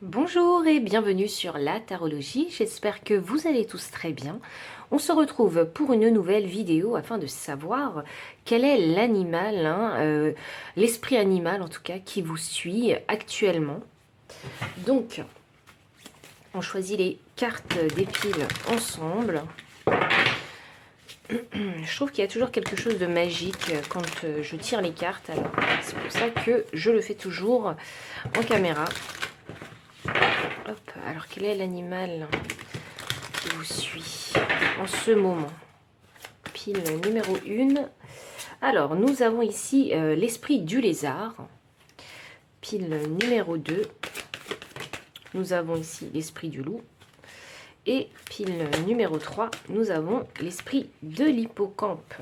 Bonjour et bienvenue sur la tarologie, j'espère que vous allez tous très bien. On se retrouve pour une nouvelle vidéo afin de savoir quel est l'animal, l'esprit animal en tout cas, qui vous suit actuellement. Donc, on choisit les cartes des piles ensemble. Je trouve qu'il y a toujours quelque chose de magique quand je tire les cartes, alors c'est pour ça que je le fais toujours en caméra. Hop, alors quel est l'animal qui vous suit en ce moment? Pile numéro 1. Alors, nous avons ici l'esprit du lézard. Pile numéro 2. Nous avons ici l'esprit du loup. Et pile numéro 3, nous avons l'esprit de l'hippocampe.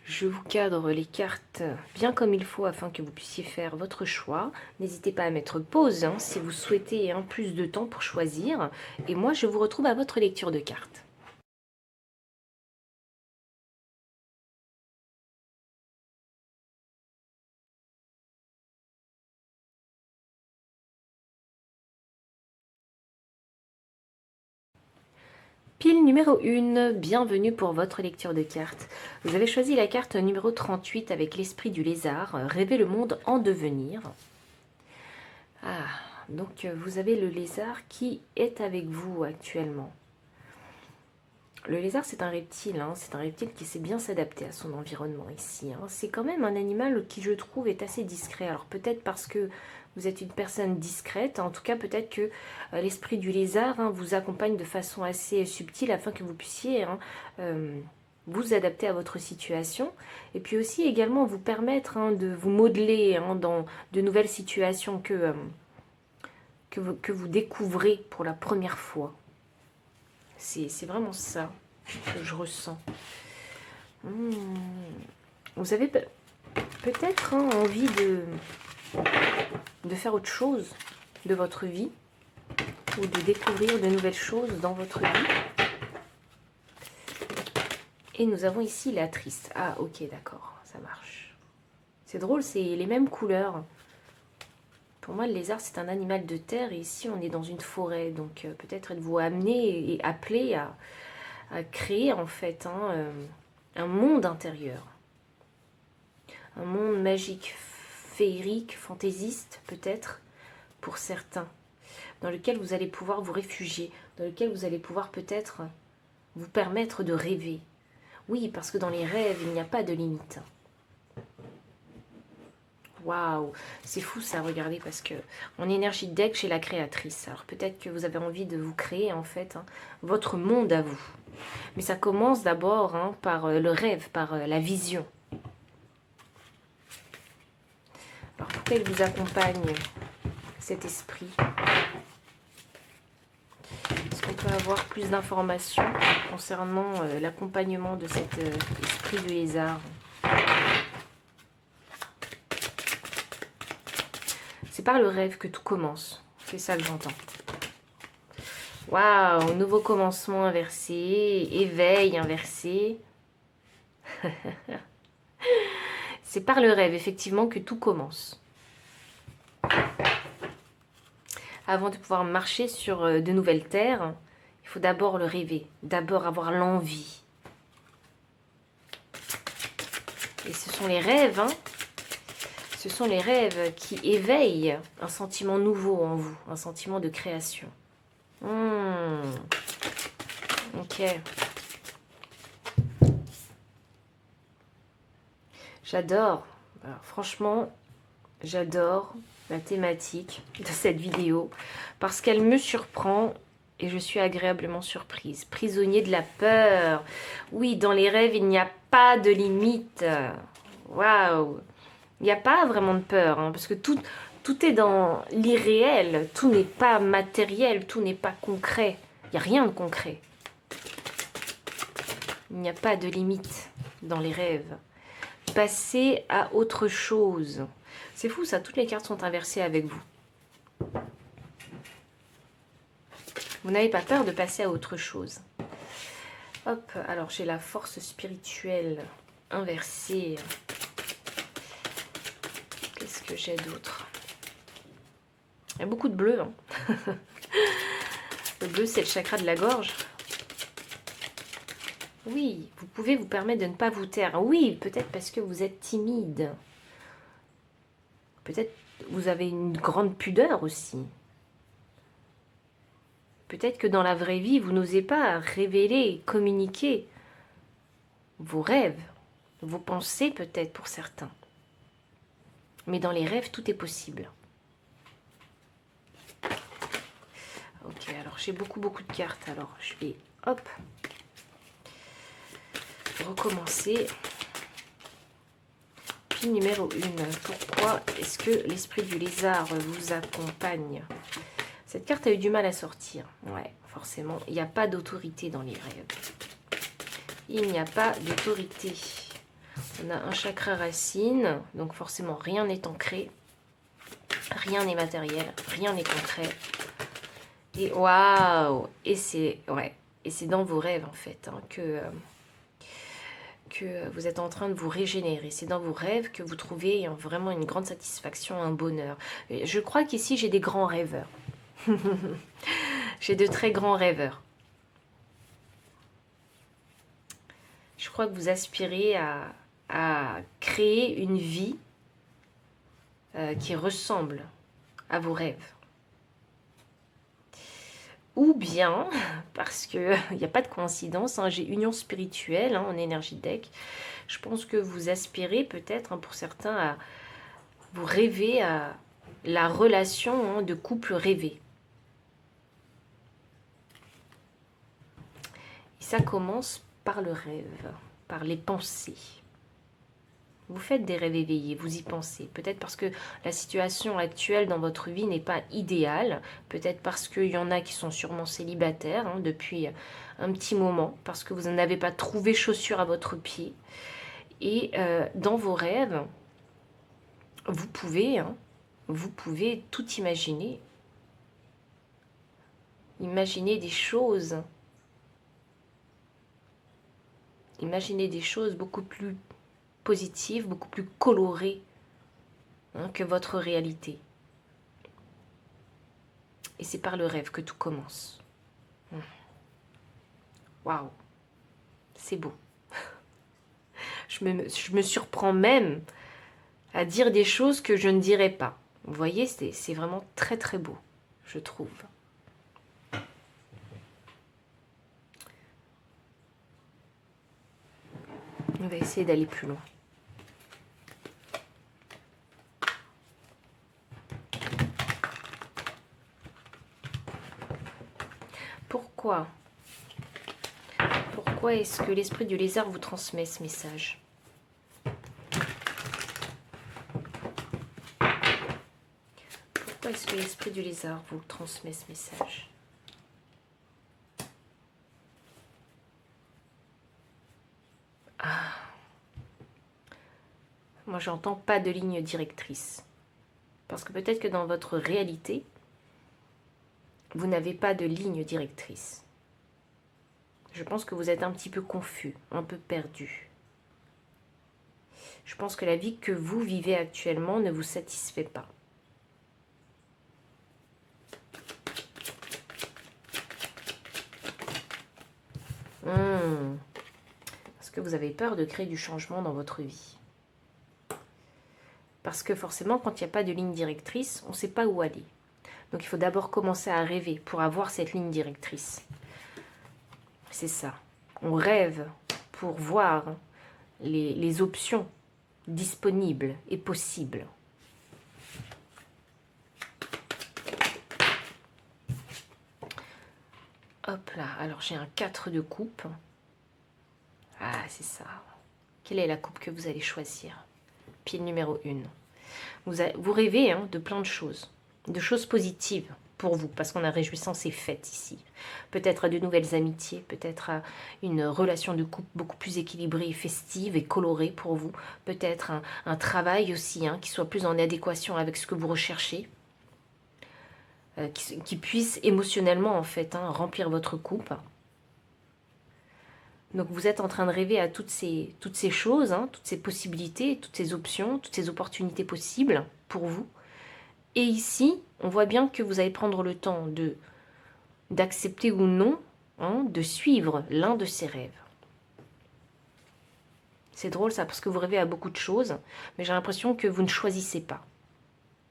Je vous cadre les cartes bien comme il faut afin que vous puissiez faire votre choix. N'hésitez pas à mettre pause si vous souhaitez plus de temps pour choisir. Et moi, je vous retrouve à votre lecture de cartes. Pile numéro 1, bienvenue pour votre lecture de cartes. Vous avez choisi la carte numéro 38 avec l'esprit du lézard, rêver le monde en devenir. Ah, donc vous avez le lézard qui est avec vous actuellement. Le lézard, c'est un reptile, c'est un reptile qui sait bien s'adapter à son environnement ici. C'est quand même un animal qui, je trouve, est assez discret. Alors peut-être parce que vous êtes une personne discrète, en tout cas peut-être que l'esprit du lézard vous accompagne de façon assez subtile afin que vous puissiez vous adapter à votre situation. Et puis aussi également vous permettre de vous modeler dans de nouvelles situations que vous découvrez pour la première fois. C'est vraiment ça que je ressens. Vous avez peut-être envie de faire autre chose de votre vie ou de découvrir de nouvelles choses dans votre vie. Et nous avons ici la triste. Ah ok, d'accord, ça marche. C'est drôle, c'est les mêmes couleurs. Pour moi, le lézard, c'est un animal de terre et ici, on est dans une forêt. Donc, peut-être êtes-vous amené et appelé à créer, en fait, un monde intérieur. Un monde magique, féerique, fantaisiste, peut-être, pour certains. Dans lequel vous allez pouvoir vous réfugier. Dans lequel vous allez pouvoir peut-être vous permettre de rêver. Oui, parce que dans les rêves, il n'y a pas de limite. Waouh, c'est fou ça, regardez, parce que en énergie de deck chez la créatrice. Alors peut-être que vous avez envie de vous créer en fait votre monde à vous. Mais ça commence d'abord par le rêve, par la vision. Alors pourquoi il vous accompagne cet esprit? Est-ce qu'on peut avoir plus d'informations concernant l'accompagnement de cet esprit du lézard? C'est par le rêve que tout commence. C'est ça que j'entends. Waouh, nouveau commencement inversé, éveil inversé. C'est par le rêve, effectivement, que tout commence. Avant de pouvoir marcher sur de nouvelles terres, il faut d'abord le rêver, d'abord avoir l'envie. Et ce sont les rêves, ce sont les rêves qui éveillent un sentiment nouveau en vous, un sentiment de création. Ok. J'adore, franchement, j'adore la thématique de cette vidéo parce qu'elle me surprend et je suis agréablement surprise. Prisonnier de la peur. Oui, dans les rêves, il n'y a pas de limite. Waouh! Il n'y a pas vraiment de peur parce que tout est dans l'irréel. Tout n'est pas matériel, tout n'est pas concret. Il n'y a rien de concret. Il n'y a pas de limite dans les rêves. Passer à autre chose. C'est fou ça, toutes les cartes sont inversées avec vous. Vous n'avez pas peur de passer à autre chose. Hop, alors j'ai la force spirituelle inversée. Qu'est-ce que j'ai d'autre? Il y a beaucoup de bleu. Hein. Le bleu, c'est le chakra de la gorge. Oui, vous pouvez vous permettre de ne pas vous taire. Oui, peut-être parce que vous êtes timide. Peut-être vous avez une grande pudeur aussi. Peut-être que dans la vraie vie, vous n'osez pas révéler, communiquer vos rêves, vos pensées peut-être pour certains. Mais dans les rêves, tout est possible. Ok, alors j'ai beaucoup de cartes. Alors je vais, hop, recommencer. Puis numéro 1. Pourquoi est-ce que l'esprit du lézard vous accompagne? Cette carte a eu du mal à sortir. Ouais, forcément, il n'y a pas d'autorité dans les rêves. Il n'y a pas d'autorité. On a un chakra racine, donc forcément rien n'est ancré. Rien n'est matériel, rien n'est concret. Et waouh! Et c'est dans vos rêves en fait hein, que vous êtes en train de vous régénérer. C'est dans vos rêves que vous trouvez vraiment une grande satisfaction, un bonheur. Et je crois qu'ici j'ai des grands rêveurs. J'ai de très grands rêveurs. Je crois que vous aspirez à créer une vie qui ressemble à vos rêves. Ou bien, parce qu'il n'y a pas de coïncidence, hein, j'ai union spirituelle hein, en énergie de deck. Je pense que vous aspirez peut-être, hein, pour certains, à vous rêver à la relation hein, de couple rêvé. Et ça commence par le rêve, par les pensées. Vous faites des rêves éveillés, vous y pensez. Peut-être parce que la situation actuelle dans votre vie n'est pas idéale. Peut-être parce qu'il y en a qui sont sûrement célibataires hein, depuis un petit moment. Parce que vous n'avez pas trouvé chaussure à votre pied. Et dans vos rêves, vous pouvez tout imaginer. Imaginer des choses. Imaginez des choses beaucoup plus positives, beaucoup plus colorées hein, que votre réalité. Et c'est par le rêve que tout commence. Waouh, c'est beau. Je me surprends même à dire des choses que je ne dirais pas. Vous voyez, c'est vraiment très très beau, je trouve. On va essayer d'aller plus loin. Pourquoi est-ce que l'esprit du lézard vous transmet ce message? Pourquoi est-ce que l'esprit du lézard vous transmet ce message? Ah. Moi, j'entends pas de ligne directrice. Parce que peut-être que dans votre réalité, vous n'avez pas de ligne directrice. Je pense que vous êtes un petit peu confus, un peu perdu. Je pense que la vie que vous vivez actuellement ne vous satisfait pas. Parce que vous avez peur de créer du changement dans votre vie. Parce que forcément, quand il n'y a pas de ligne directrice, on ne sait pas où aller. Donc il faut d'abord commencer à rêver pour avoir cette ligne directrice. C'est ça. On rêve pour voir les options disponibles et possibles. Hop là, alors j'ai un 4 de coupe. Ah, c'est ça. Quelle est la coupe que vous allez choisir? Pile numéro 1. Vous rêvez hein, de plein de choses positives pour vous, parce qu'on a réjouissance et fête ici. Peut-être à de nouvelles amitiés, peut-être à une relation de couple beaucoup plus équilibrée, festive et colorée pour vous. Peut-être un travail aussi hein, qui soit plus en adéquation avec ce que vous recherchez. Qui puisse émotionnellement en fait hein, remplir votre coupe. Donc vous êtes en train de rêver à toutes ces choses, hein, toutes ces possibilités, toutes ces options, toutes ces opportunités possibles pour vous. Et ici, on voit bien que vous allez prendre le temps d'accepter ou non, hein, de suivre l'un de ces rêves. C'est drôle ça, parce que vous rêvez à beaucoup de choses, mais j'ai l'impression que vous ne choisissez pas.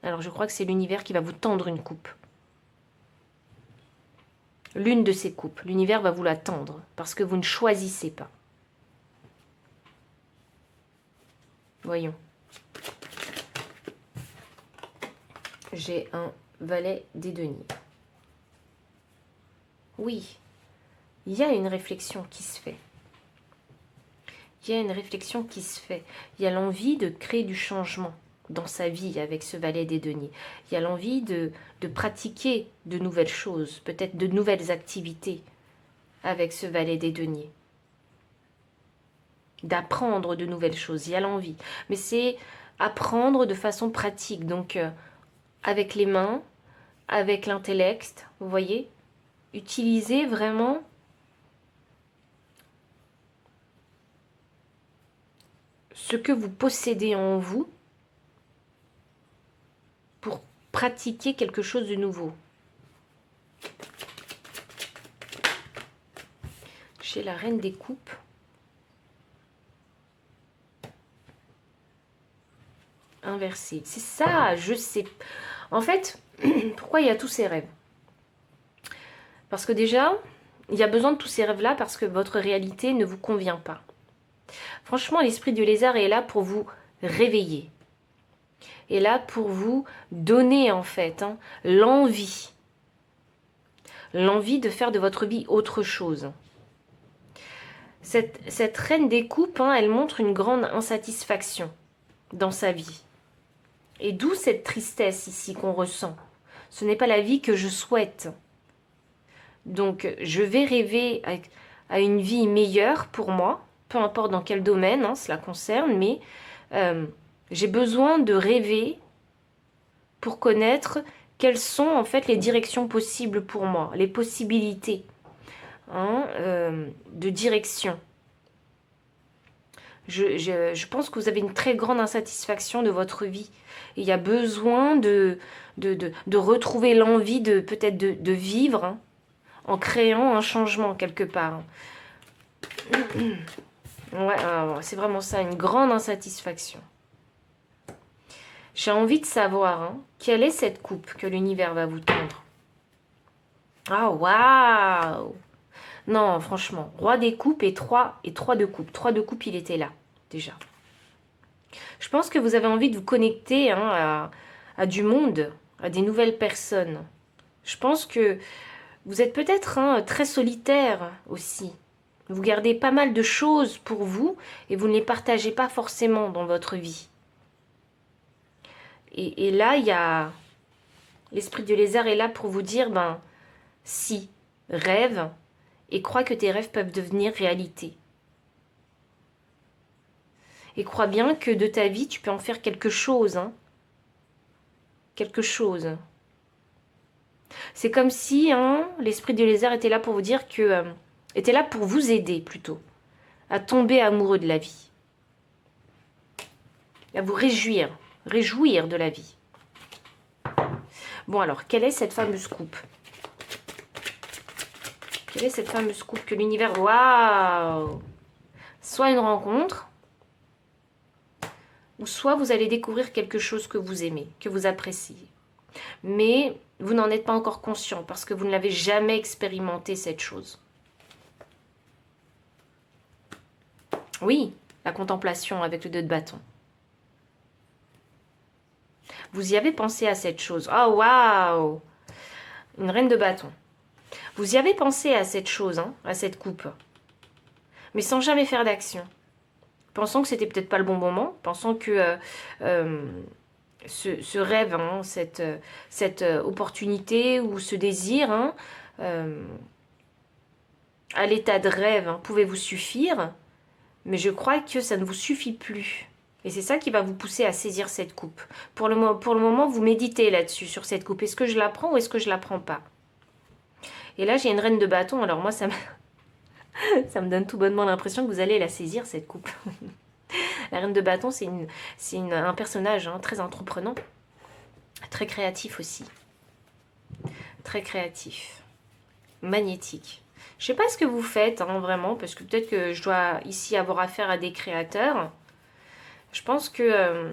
Alors je crois que c'est l'univers qui va vous tendre une coupe. L'une de ces coupes, l'univers va vous la tendre, parce que vous ne choisissez pas. Voyons. J'ai un valet des deniers. Oui, il y a une réflexion qui se fait. Il y a une réflexion qui se fait. Il y a l'envie de créer du changement dans sa vie avec ce valet des deniers. Il y a l'envie de pratiquer de nouvelles choses, peut-être de nouvelles activités avec ce valet des deniers. D'apprendre de nouvelles choses, il y a l'envie. Mais c'est apprendre de façon pratique, donc avec les mains, avec l'intellect, vous voyez, utilisez vraiment ce que vous possédez en vous pour pratiquer quelque chose de nouveau. Chez la reine des coupes, inversé. C'est ça, je sais. En fait, pourquoi il y a tous ces rêves? Parce que déjà, il y a besoin de tous ces rêves-là parce que votre réalité ne vous convient pas. Franchement, l'esprit du lézard est là pour vous réveiller. Est là pour vous donner en fait l'envie. L'envie de faire de votre vie autre chose. Cette reine des coupes, elle montre une grande insatisfaction dans sa vie. Et d'où cette tristesse ici qu'on ressent. Ce n'est pas la vie que je souhaite. Donc, je vais rêver à une vie meilleure pour moi, peu importe dans quel domaine cela concerne, mais j'ai besoin de rêver pour connaître quelles sont en fait les directions possibles pour moi, les possibilités de direction. Je pense que vous avez une très grande insatisfaction de votre vie. Et il y a besoin de retrouver l'envie de peut-être de vivre en créant un changement quelque part. Ouais, c'est vraiment ça, une grande insatisfaction. J'ai envie de savoir quelle est cette coupe que l'univers va vous tendre. Ah, waouh! Non, franchement, roi des coupes et 3 de coupe. 3 de coupe, il était là, déjà. Je pense que vous avez envie de vous connecter à du monde, à des nouvelles personnes. Je pense que vous êtes peut-être très solitaire aussi. Vous gardez pas mal de choses pour vous et vous ne les partagez pas forcément dans votre vie. Et là, il y a l'esprit du lézard est là pour vous dire, si, rêve et crois que tes rêves peuvent devenir réalité. Et crois bien que de ta vie, tu peux en faire quelque chose. Quelque chose. C'est comme si l'esprit du lézard était là pour vous dire que... était là pour vous aider plutôt. À tomber amoureux de la vie. À vous réjouir de la vie. Bon alors, quelle est cette fameuse coupe? Quelle est cette fameuse coupe que l'univers... Waouh! Soit une rencontre, ou soit vous allez découvrir quelque chose que vous aimez, que vous appréciez. Mais vous n'en êtes pas encore conscient parce que vous ne l'avez jamais expérimenté cette chose. Oui, la contemplation avec le 2 de bâton. Vous y avez pensé à cette chose. Oh, waouh! Une reine de bâton. Vous y avez pensé à cette chose, à cette coupe. Mais sans jamais faire d'action. Pensant que c'était peut-être pas le bon moment. Pensant que ce rêve, cette opportunité ou ce désir, à l'état de rêve, pouvait vous suffire. Mais je crois que ça ne vous suffit plus. Et c'est ça qui va vous pousser à saisir cette coupe. Pour le moment, vous méditez là-dessus, sur cette coupe. Est-ce que je la prends ou est-ce que je la prends pas? Et là, j'ai une reine de bâton. Alors moi, ça me donne tout bonnement l'impression que vous allez la saisir, cette coupe. La reine de bâton, c'est un personnage très entreprenant. Très créatif aussi. très créatif, magnétique. Je sais pas ce que vous faites, hein, vraiment, parce que peut-être que je dois ici avoir affaire à des créateurs. Je pense que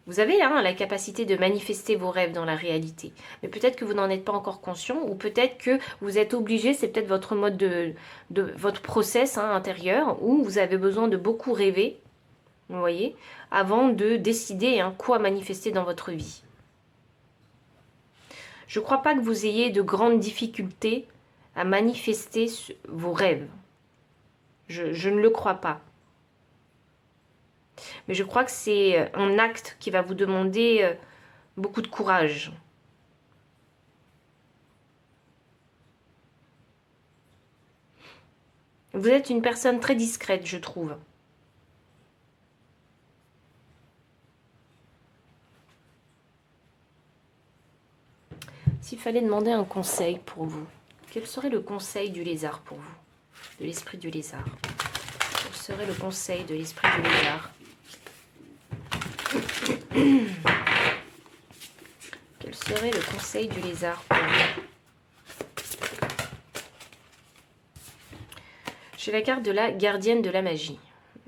vous avez hein, la capacité de manifester vos rêves dans la réalité. Mais peut-être que vous n'en êtes pas encore conscient, ou peut-être que vous êtes obligé, c'est peut-être votre mode de votre process hein, intérieur, où vous avez besoin de beaucoup rêver, vous voyez, avant de décider hein, quoi manifester dans votre vie. Je ne crois pas que vous ayez de grandes difficultés à manifester vos rêves. Je ne le crois pas. Mais je crois que c'est un acte qui va vous demander beaucoup de courage. Vous êtes une personne très discrète, je trouve. S'il fallait demander un conseil pour vous, quel serait le conseil du lézard pour vous? De l'esprit du lézard. Quel serait le conseil de l'esprit du lézard? Quel serait le conseil du lézard pour vous? J'ai la carte de la gardienne de la magie.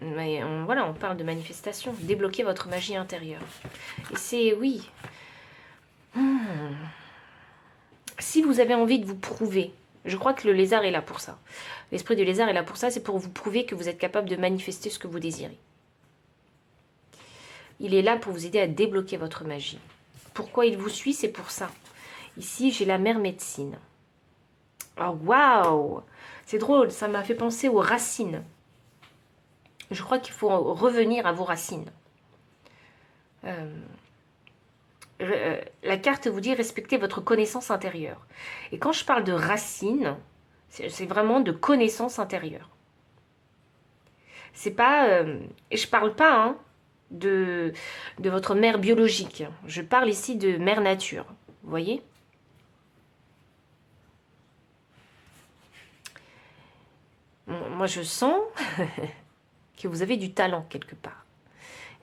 Mais voilà, on parle de manifestation. Débloquer votre magie intérieure. Et c'est, oui. Si vous avez envie de vous prouver, je crois que le lézard est là pour ça. L'esprit du lézard est là pour ça, c'est pour vous prouver que vous êtes capable de manifester ce que vous désirez. Il est là pour vous aider à débloquer votre magie. Pourquoi il vous suit? C'est pour ça. Ici, j'ai la mère médecine. Oh, waouh! C'est drôle, ça m'a fait penser aux racines. Je crois qu'il faut revenir à vos racines. La carte vous dit respecter votre connaissance intérieure. Et quand je parle de racines, c'est vraiment de connaissance intérieure. C'est pas... et je parle pas hein, de votre mère biologique. Je parle ici de mère nature. Vous voyez? Moi, je sens que vous avez du talent quelque part.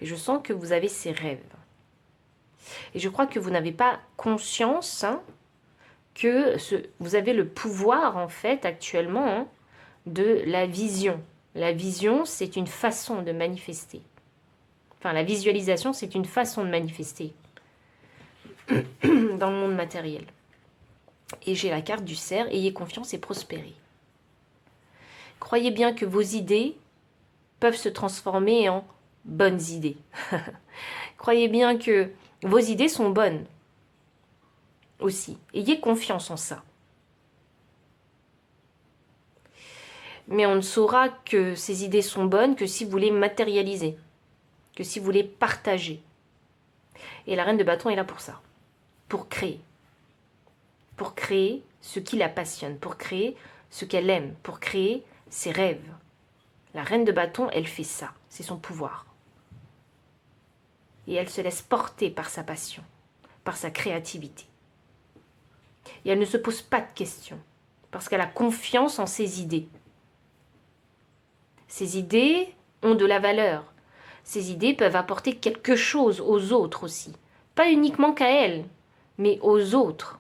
Et je sens que vous avez ces rêves. Et je crois que vous n'avez pas conscience hein, que vous avez le pouvoir, en fait, actuellement, hein, de la vision. La vision, c'est une façon de manifester. Enfin, la visualisation, c'est une façon de manifester dans le monde matériel. Et j'ai la carte du cerf, ayez confiance et prospérez. Croyez bien que vos idées peuvent se transformer en bonnes idées. Croyez bien que vos idées sont bonnes aussi. Ayez confiance en ça. Mais on ne saura que ces idées sont bonnes que si vous les matérialisez, que si vous les partagez. Et la reine de bâton est là pour ça, pour créer. Pour créer ce qui la passionne, pour créer ce qu'elle aime, pour créer ses rêves. La reine de bâton, elle fait ça, c'est son pouvoir. Et elle se laisse porter par sa passion, par sa créativité. Et elle ne se pose pas de questions, parce qu'elle a confiance en ses idées. Ces idées ont de la valeur. Ces idées peuvent apporter quelque chose aux autres aussi. Pas uniquement qu'à elle, mais aux autres.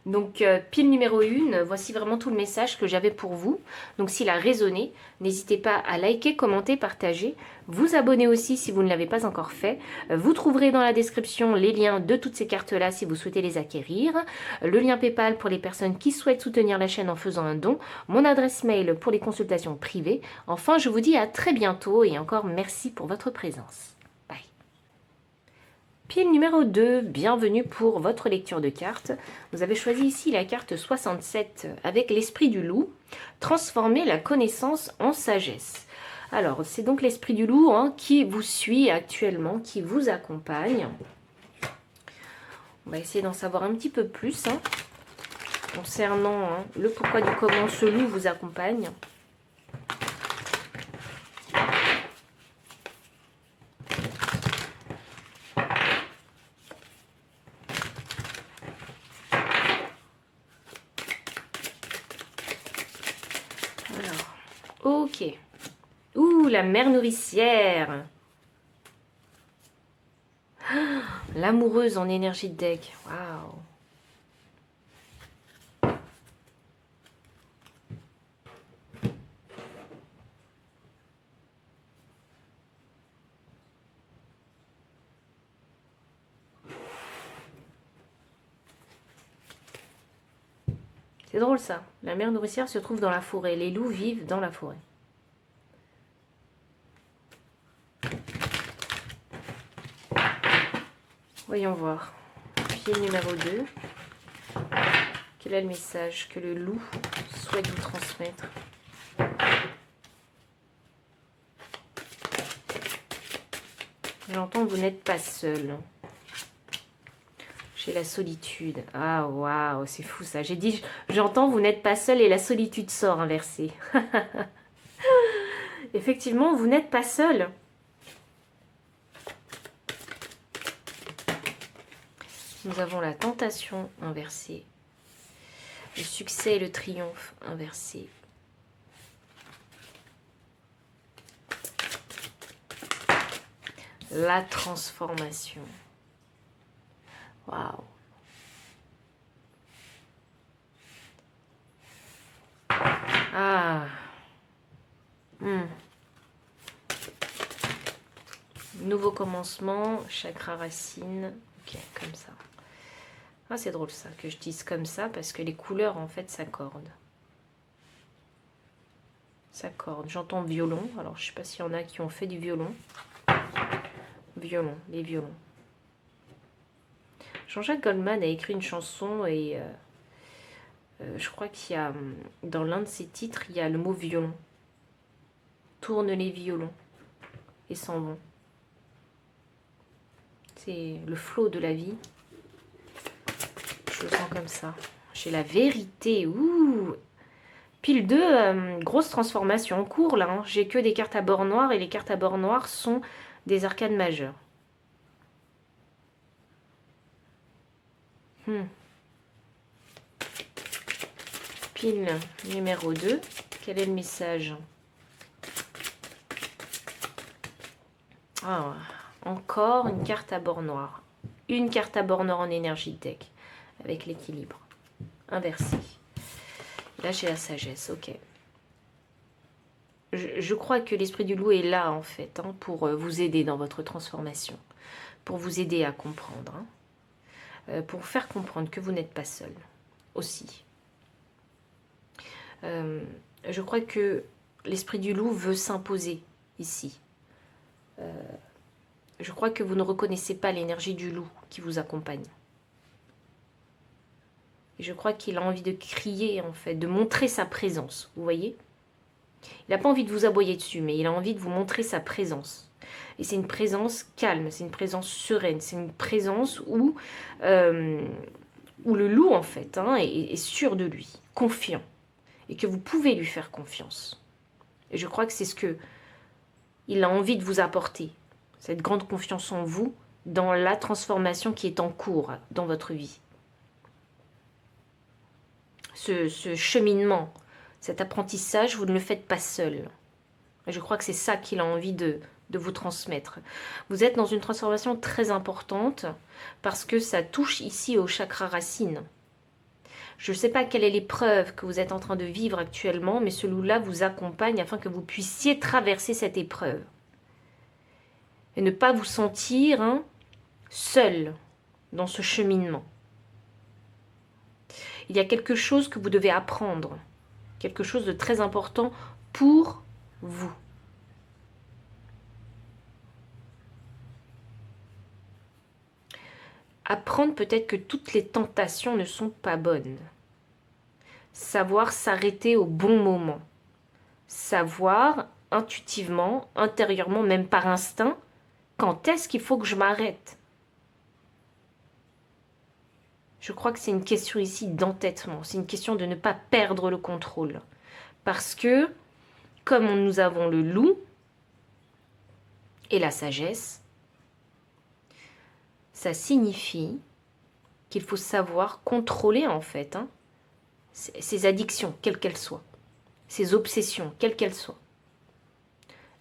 Donc, pile numéro 1, voici vraiment tout le message que j'avais pour vous. Donc, s'il a résonné, n'hésitez pas à liker, commenter, partager. Vous abonner aussi si vous ne l'avez pas encore fait. Vous trouverez dans la description les liens de toutes ces cartes-là si vous souhaitez les acquérir. Le lien PayPal pour les personnes qui souhaitent soutenir la chaîne en faisant un don. Mon adresse mail pour les consultations privées. Enfin, je vous dis à très bientôt et encore merci pour votre présence. Pile numéro 2, bienvenue pour votre lecture de cartes. Vous avez choisi ici la carte 67 avec l'esprit du loup. Transformer la connaissance en sagesse. Alors, c'est donc l'esprit du loup hein, qui vous suit actuellement, qui vous accompagne. On va essayer d'en savoir un petit peu plus hein, concernant hein, le pourquoi du comment ce loup vous accompagne. Ok. Ouh, la mère nourricière. L'amoureuse en énergie de deck. Waouh. C'est drôle ça. La mère nourricière se trouve dans la forêt. Les loups vivent dans la forêt. Voyons voir. Fille numéro 2. Quel est le message que le loup souhaite vous transmettre? J'entends que vous n'êtes pas seul. J'ai la solitude. Ah, waouh, c'est fou ça. J'ai dit, j'entends vous n'êtes pas seul et la solitude sort inversée. Effectivement, vous n'êtes pas seul. Nous avons la tentation inversée. Le succès et le triomphe inversé. La transformation. Waouh. Ah. Nouveau commencement, chakra racine. Ok, comme ça. Ah, c'est drôle ça, que je dise comme ça, parce que les couleurs, en fait, s'accordent. S'accordent. J'entends violon. Alors, je ne sais pas s'il y en a qui ont fait du violon. Violon, les violons. Jean-Jacques Goldman a écrit une chanson et je crois qu'il y a, dans l'un de ses titres, il y a le mot violon. Tourne les violons et s'en vont. C'est le flot de la vie. Je le sens comme ça. J'ai la vérité. Ouh. Pile 2, grosse transformation en cours là. Hein. J'ai que des cartes à bord noir et les cartes à bord noir sont des arcanes majeures. Pile numéro 2. Quel est le message? Ah, encore une carte à bord noir. Une carte à bord noir en énergie de deck. Avec l'équilibre. Inversé. Là, j'ai la sagesse. Ok. Je crois que l'esprit du loup est là, en fait, hein, pour vous aider dans votre transformation. Pour vous aider à comprendre. Hein, pour vous faire comprendre que vous n'êtes pas seul. Aussi. Je crois que l'esprit du loup veut s'imposer ici. Je crois que vous ne reconnaissez pas l'énergie du loup qui vous accompagne. Et je crois qu'il a envie de crier, en fait, de montrer sa présence. Vous voyez? Il n'a pas envie de vous aboyer dessus, mais il a envie de vous montrer sa présence. Et c'est une présence calme, c'est une présence sereine, c'est une présence où le loup, en fait, hein, est sûr de lui, confiant. Et que vous pouvez lui faire confiance. Et je crois que c'est ce que il a envie de vous apporter. Cette grande confiance en vous, dans la transformation qui est en cours dans votre vie. Ce cheminement, cet apprentissage, vous ne le faites pas seul. Et je crois que c'est ça qu'il a envie de vous transmettre. Vous êtes dans une transformation très importante parce que ça touche ici au chakra racine. Je ne sais pas quelle est l'épreuve que vous êtes en train de vivre actuellement, mais ce loup-là vous accompagne afin que vous puissiez traverser cette épreuve. Et ne pas vous sentir seul dans ce cheminement. Il y a quelque chose que vous devez apprendre, quelque chose de très important pour vous. Apprendre peut-être que toutes les tentations ne sont pas bonnes. Savoir s'arrêter au bon moment. Savoir intuitivement, intérieurement, même par instinct, quand est-ce qu'il faut que je m'arrête? Je crois que c'est une question ici d'entêtement. C'est une question de ne pas perdre le contrôle. Parce que, comme nous avons le loup et la sagesse, ça signifie qu'il faut savoir contrôler en fait ses addictions, quelles qu'elles soient, ses obsessions, quelles qu'elles soient.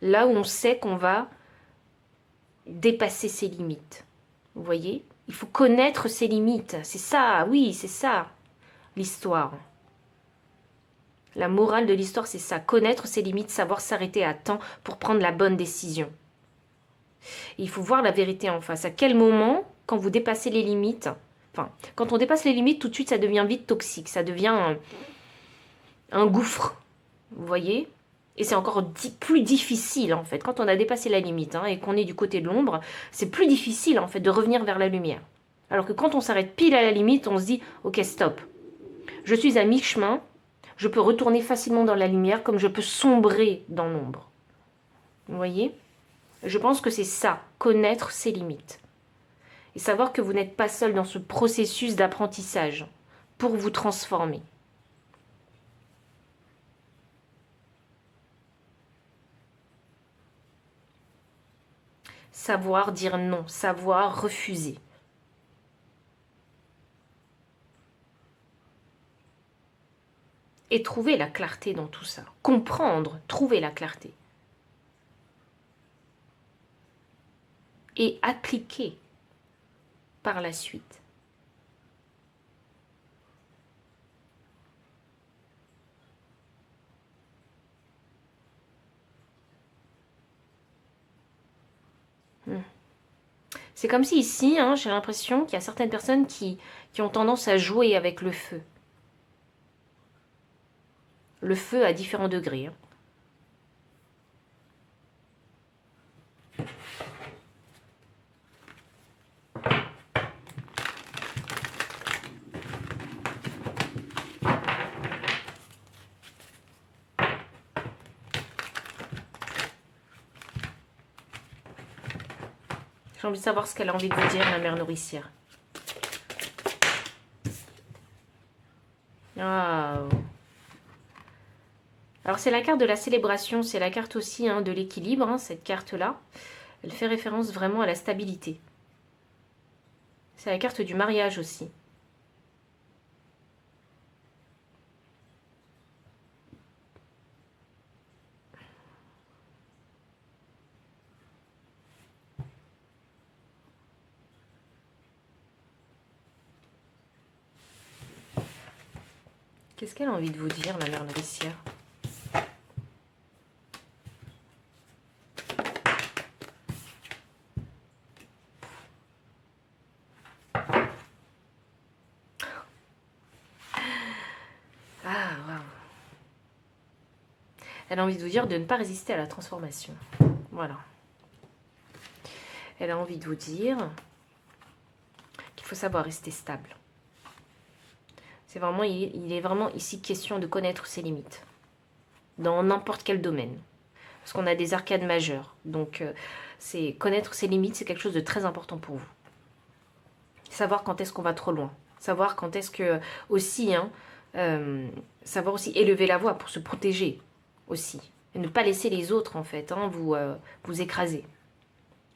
Là où on sait qu'on va dépasser ses limites. Vous voyez? Il faut connaître ses limites. C'est ça, oui, c'est ça, l'histoire. La morale de l'histoire, c'est ça. Connaître ses limites, savoir s'arrêter à temps pour prendre la bonne décision. Et il faut voir la vérité en face. À quel moment, quand vous dépassez les limites, enfin, quand on dépasse les limites, tout de suite, ça devient vite toxique. Ça devient un gouffre. Vous voyez? Et c'est encore plus difficile, en fait. Quand on a dépassé la limite et qu'on est du côté de l'ombre, c'est plus difficile, en fait, de revenir vers la lumière. Alors que quand on s'arrête pile à la limite, on se dit « Ok, stop. Je suis à mi-chemin. Je peux retourner facilement dans la lumière comme je peux sombrer dans l'ombre. » Vous voyez? Je pense que c'est ça, connaître ses limites. Et savoir que vous n'êtes pas seul dans ce processus d'apprentissage pour vous transformer. Savoir dire non, savoir refuser. Et trouver la clarté dans tout ça. Comprendre, trouver la clarté. Et appliquer par la suite. C'est comme si ici, j'ai l'impression qu'il y a certaines personnes qui ont tendance à jouer avec le feu. Le feu à différents degrés. J'ai envie de savoir ce qu'elle a envie de vous dire, la mère nourricière. Ah. Alors c'est la carte de la célébration, c'est la carte aussi de l'équilibre, cette carte-là. Elle fait référence vraiment à la stabilité. C'est la carte du mariage aussi. Qu'est-ce qu'elle a envie de vous dire, la mère nourricière? Ah, waouh. Elle a envie de vous dire de ne pas résister à la transformation. Voilà. Elle a envie de vous dire qu'il faut savoir rester stable. C'est vraiment, il est vraiment ici question de connaître ses limites. Dans n'importe quel domaine. Parce qu'on a des arcades majeures. Donc, c'est connaître ses limites, c'est quelque chose de très important pour vous. Savoir quand est-ce qu'on va trop loin. Savoir quand est-ce que, aussi, savoir aussi élever la voix pour se protéger, aussi. Et ne pas laisser les autres, en fait, vous écraser.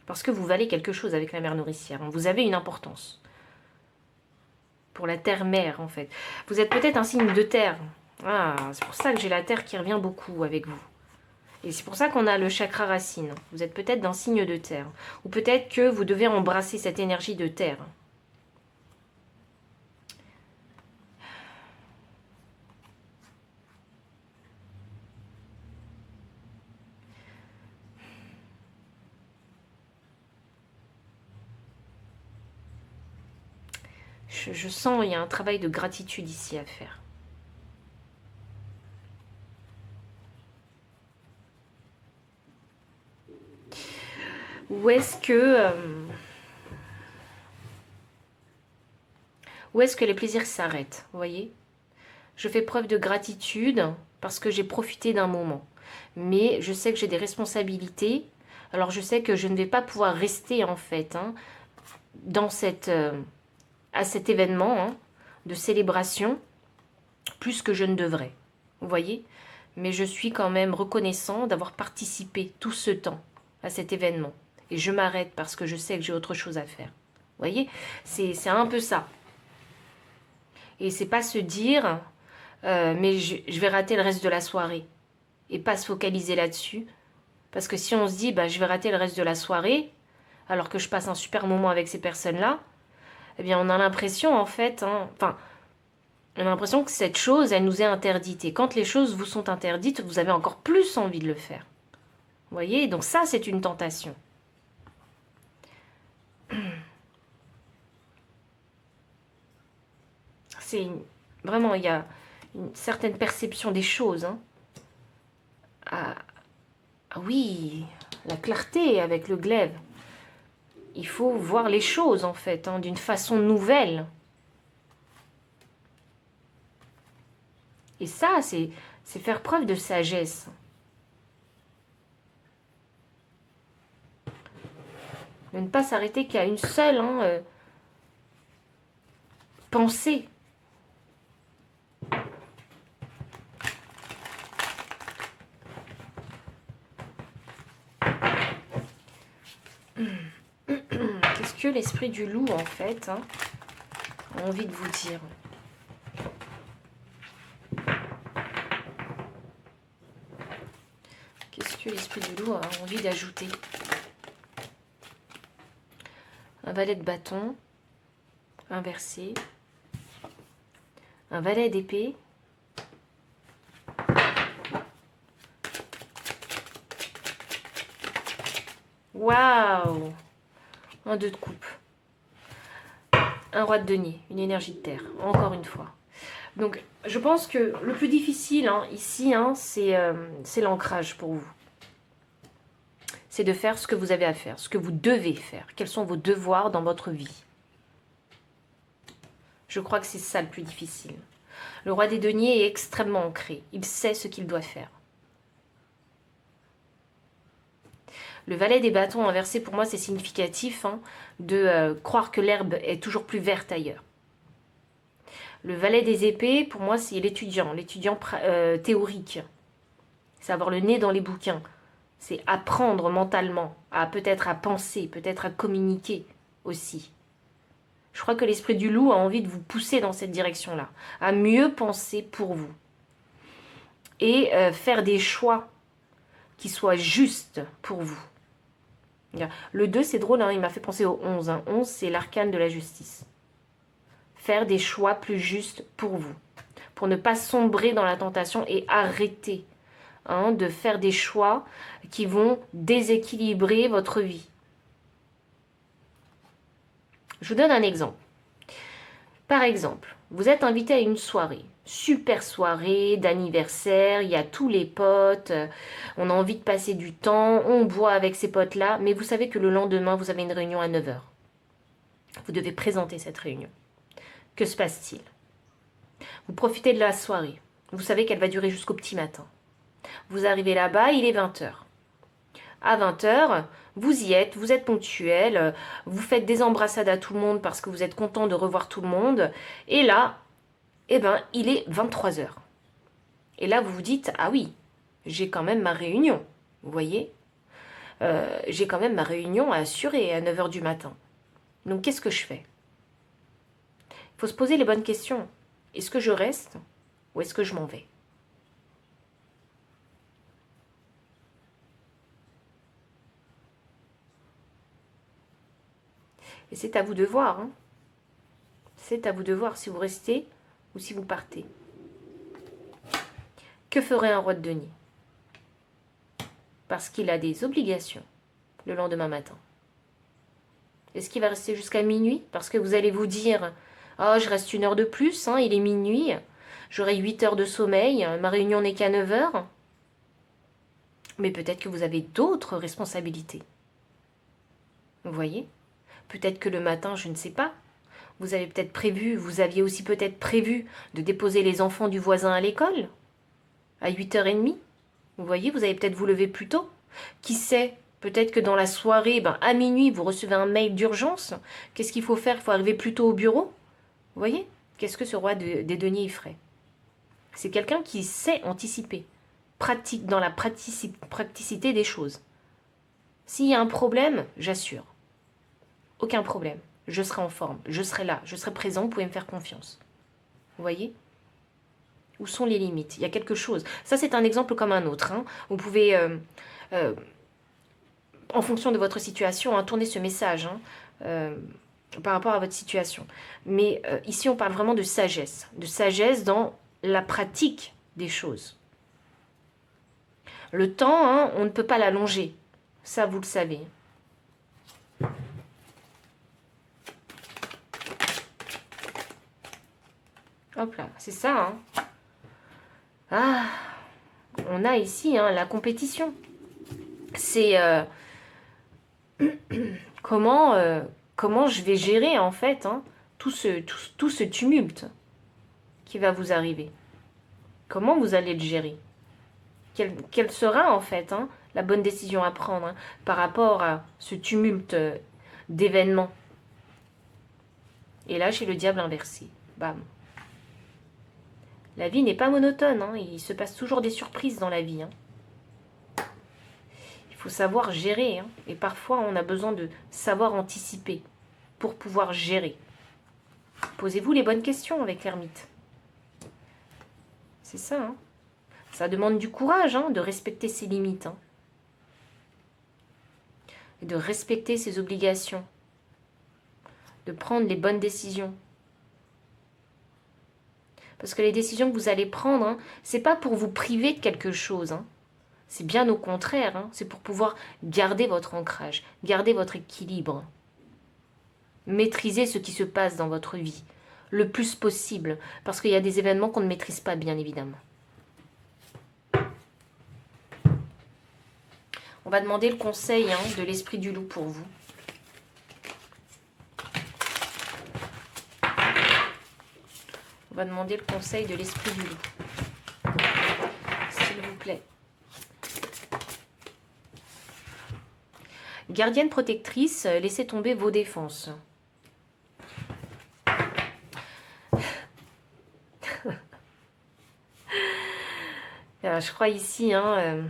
Parce que vous valez quelque chose avec la mère nourricière. Vous avez une importance. Pour la terre-mère, en fait. Vous êtes peut-être un signe de terre. Ah, c'est pour ça que j'ai la terre qui revient beaucoup avec vous. Et c'est pour ça qu'on a le chakra racine. Vous êtes peut-être d'un signe de terre. Ou peut-être que vous devez embrasser cette énergie de terre. Je sens qu'il y a un travail de gratitude ici à faire. Où est-ce que les plaisirs s'arrêtent, vous voyez? Je fais preuve de gratitude parce que j'ai profité d'un moment. Mais je sais que j'ai des responsabilités. Alors je sais que je ne vais pas pouvoir rester en fait dans à cet événement de célébration plus que je ne devrais. Vous voyez? Mais je suis quand même reconnaissant d'avoir participé tout ce temps à cet événement. Et je m'arrête parce que je sais que j'ai autre chose à faire. Vous voyez? C'est un peu ça. Et c'est pas se dire mais je vais rater le reste de la soirée. Et pas se focaliser là-dessus. Parce que si on se dit je vais rater le reste de la soirée, alors que je passe un super moment avec ces personnes-là, eh bien on a l'impression en fait, hein, enfin, on a l'impression que cette chose, elle nous est interdite. Et quand les choses vous sont interdites, vous avez encore plus envie de le faire. Vous voyez? Donc ça, c'est une tentation. Vraiment, il y a une certaine perception des choses. Hein. Ah, ah oui, la clarté avec le glaive. Il faut voir les choses, en fait, hein, d'une façon nouvelle. Et ça, c'est faire preuve de sagesse. De ne pas s'arrêter qu'à une seule pensée. Qu'est-ce que l'esprit du loup, en fait, hein, a envie de vous dire? Qu'est-ce que l'esprit du loup a envie d'ajouter? Un valet de bâton, inversé. Un valet d'épée. Waouh! Un 2 de coupe. Un roi de denier, une énergie de terre, encore une fois. Donc, je pense que le plus difficile ici, c'est l'ancrage pour vous. C'est de faire ce que vous avez à faire, ce que vous devez faire. Quels sont vos devoirs dans votre vie? Je crois que c'est ça le plus difficile. Le roi des deniers est extrêmement ancré. Il sait ce qu'il doit faire. Le valet des bâtons inversé, pour moi, c'est significatif de croire que l'herbe est toujours plus verte ailleurs. Le valet des épées, pour moi, c'est l'étudiant théorique. C'est avoir le nez dans les bouquins. C'est apprendre mentalement, peut-être à penser, peut-être à communiquer aussi. Je crois que l'esprit du loup a envie de vous pousser dans cette direction-là, à mieux penser pour vous. Et faire des choix qui soient justes pour vous. Le 2, c'est drôle, il m'a fait penser au 11. 11, c'est l'arcane de la justice. Faire des choix plus justes pour vous. Pour ne pas sombrer dans la tentation et arrêter de faire des choix qui vont déséquilibrer votre vie. Je vous donne un exemple. Par exemple, vous êtes invité à une soirée. Super soirée d'anniversaire, il y a tous les potes, on a envie de passer du temps, on boit avec ces potes-là, mais vous savez que le lendemain, vous avez une réunion à 9 heures. Vous devez présenter cette réunion. Que se passe-t-il? Vous profitez de la soirée. Vous savez qu'elle va durer jusqu'au petit matin. Vous arrivez là-bas, il est 20 heures. À 20 heures, vous y êtes, vous êtes ponctuel, vous faites des embrassades à tout le monde parce que vous êtes content de revoir tout le monde. Et là, il est 23 heures. Et là, vous vous dites, ah oui, j'ai quand même ma réunion. Vous voyez, j'ai quand même ma réunion à assurer à 9 heures du matin. Donc, qu'est-ce que je fais? Il faut se poser les bonnes questions. Est-ce que je reste ou est-ce que je m'en vais? Et c'est à vous de voir. C'est à vous de voir si vous restez ou si vous partez. Que ferait un roi de denier? Parce qu'il a des obligations le lendemain matin. Est-ce qu'il va rester jusqu'à minuit? Parce que vous allez vous dire, oh, je reste 1 heure de plus, il est minuit, j'aurai 8 heures de sommeil, ma réunion n'est qu'à 9 heures. Mais peut-être que vous avez d'autres responsabilités. Vous voyez? Peut-être que le matin, je ne sais pas. Vous aviez aussi peut-être prévu de déposer les enfants du voisin à l'école à 8h30. Vous voyez, vous allez peut-être vous lever plus tôt. Qui sait? Peut-être que dans la soirée, à minuit, vous recevez un mail d'urgence. Qu'est-ce qu'il faut faire? Il faut arriver plus tôt au bureau. Vous voyez? Qu'est-ce que ce roi des deniers y ferait? C'est quelqu'un qui sait anticiper, dans la praticité des choses. S'il y a un problème, j'assure. Aucun problème. Je serai en forme. Je serai là. Je serai présent. Vous pouvez me faire confiance. Vous voyez? Où sont les limites? Il y a quelque chose. Ça, c'est un exemple comme un autre. Vous pouvez en fonction de votre situation, hein, tournez ce message par rapport à votre situation. Mais ici, on parle vraiment de sagesse dans la pratique des choses. Le temps, hein, on ne peut pas l'allonger. Ça, vous le savez. Hop là, c'est ça. Hein. Ah, on a ici hein, la compétition. C'est comment je vais gérer en fait hein, tout ce tumulte qui va vous arriver. Comment vous allez le gérer? Quelle sera en fait hein, la bonne décision à prendre hein, par rapport à ce tumulte d'événements? Et là, chez le diable inversé, bam. La vie n'est pas monotone, hein, il se passe toujours des surprises dans la vie. Hein. Il faut savoir gérer, hein, et parfois on a besoin de savoir anticiper pour pouvoir gérer. Posez-vous les bonnes questions avec l'ermite. C'est ça, hein. Ça demande du courage hein, de respecter ses limites. Hein. Et de respecter ses obligations. De prendre les bonnes décisions. Parce que les décisions que vous allez prendre, hein, c'est pas pour vous priver de quelque chose. Hein. C'est bien au contraire. Hein, c'est pour pouvoir garder votre ancrage, garder votre équilibre. Maîtriser ce qui se passe dans votre vie le plus possible. Parce qu'il y a des événements qu'on ne maîtrise pas, bien évidemment. On va demander le conseil hein, de l'esprit du loup pour vous. On va demander le conseil de l'esprit du loup. S'il vous plaît. Gardienne protectrice, laissez tomber vos défenses. Alors, je crois ici, hein,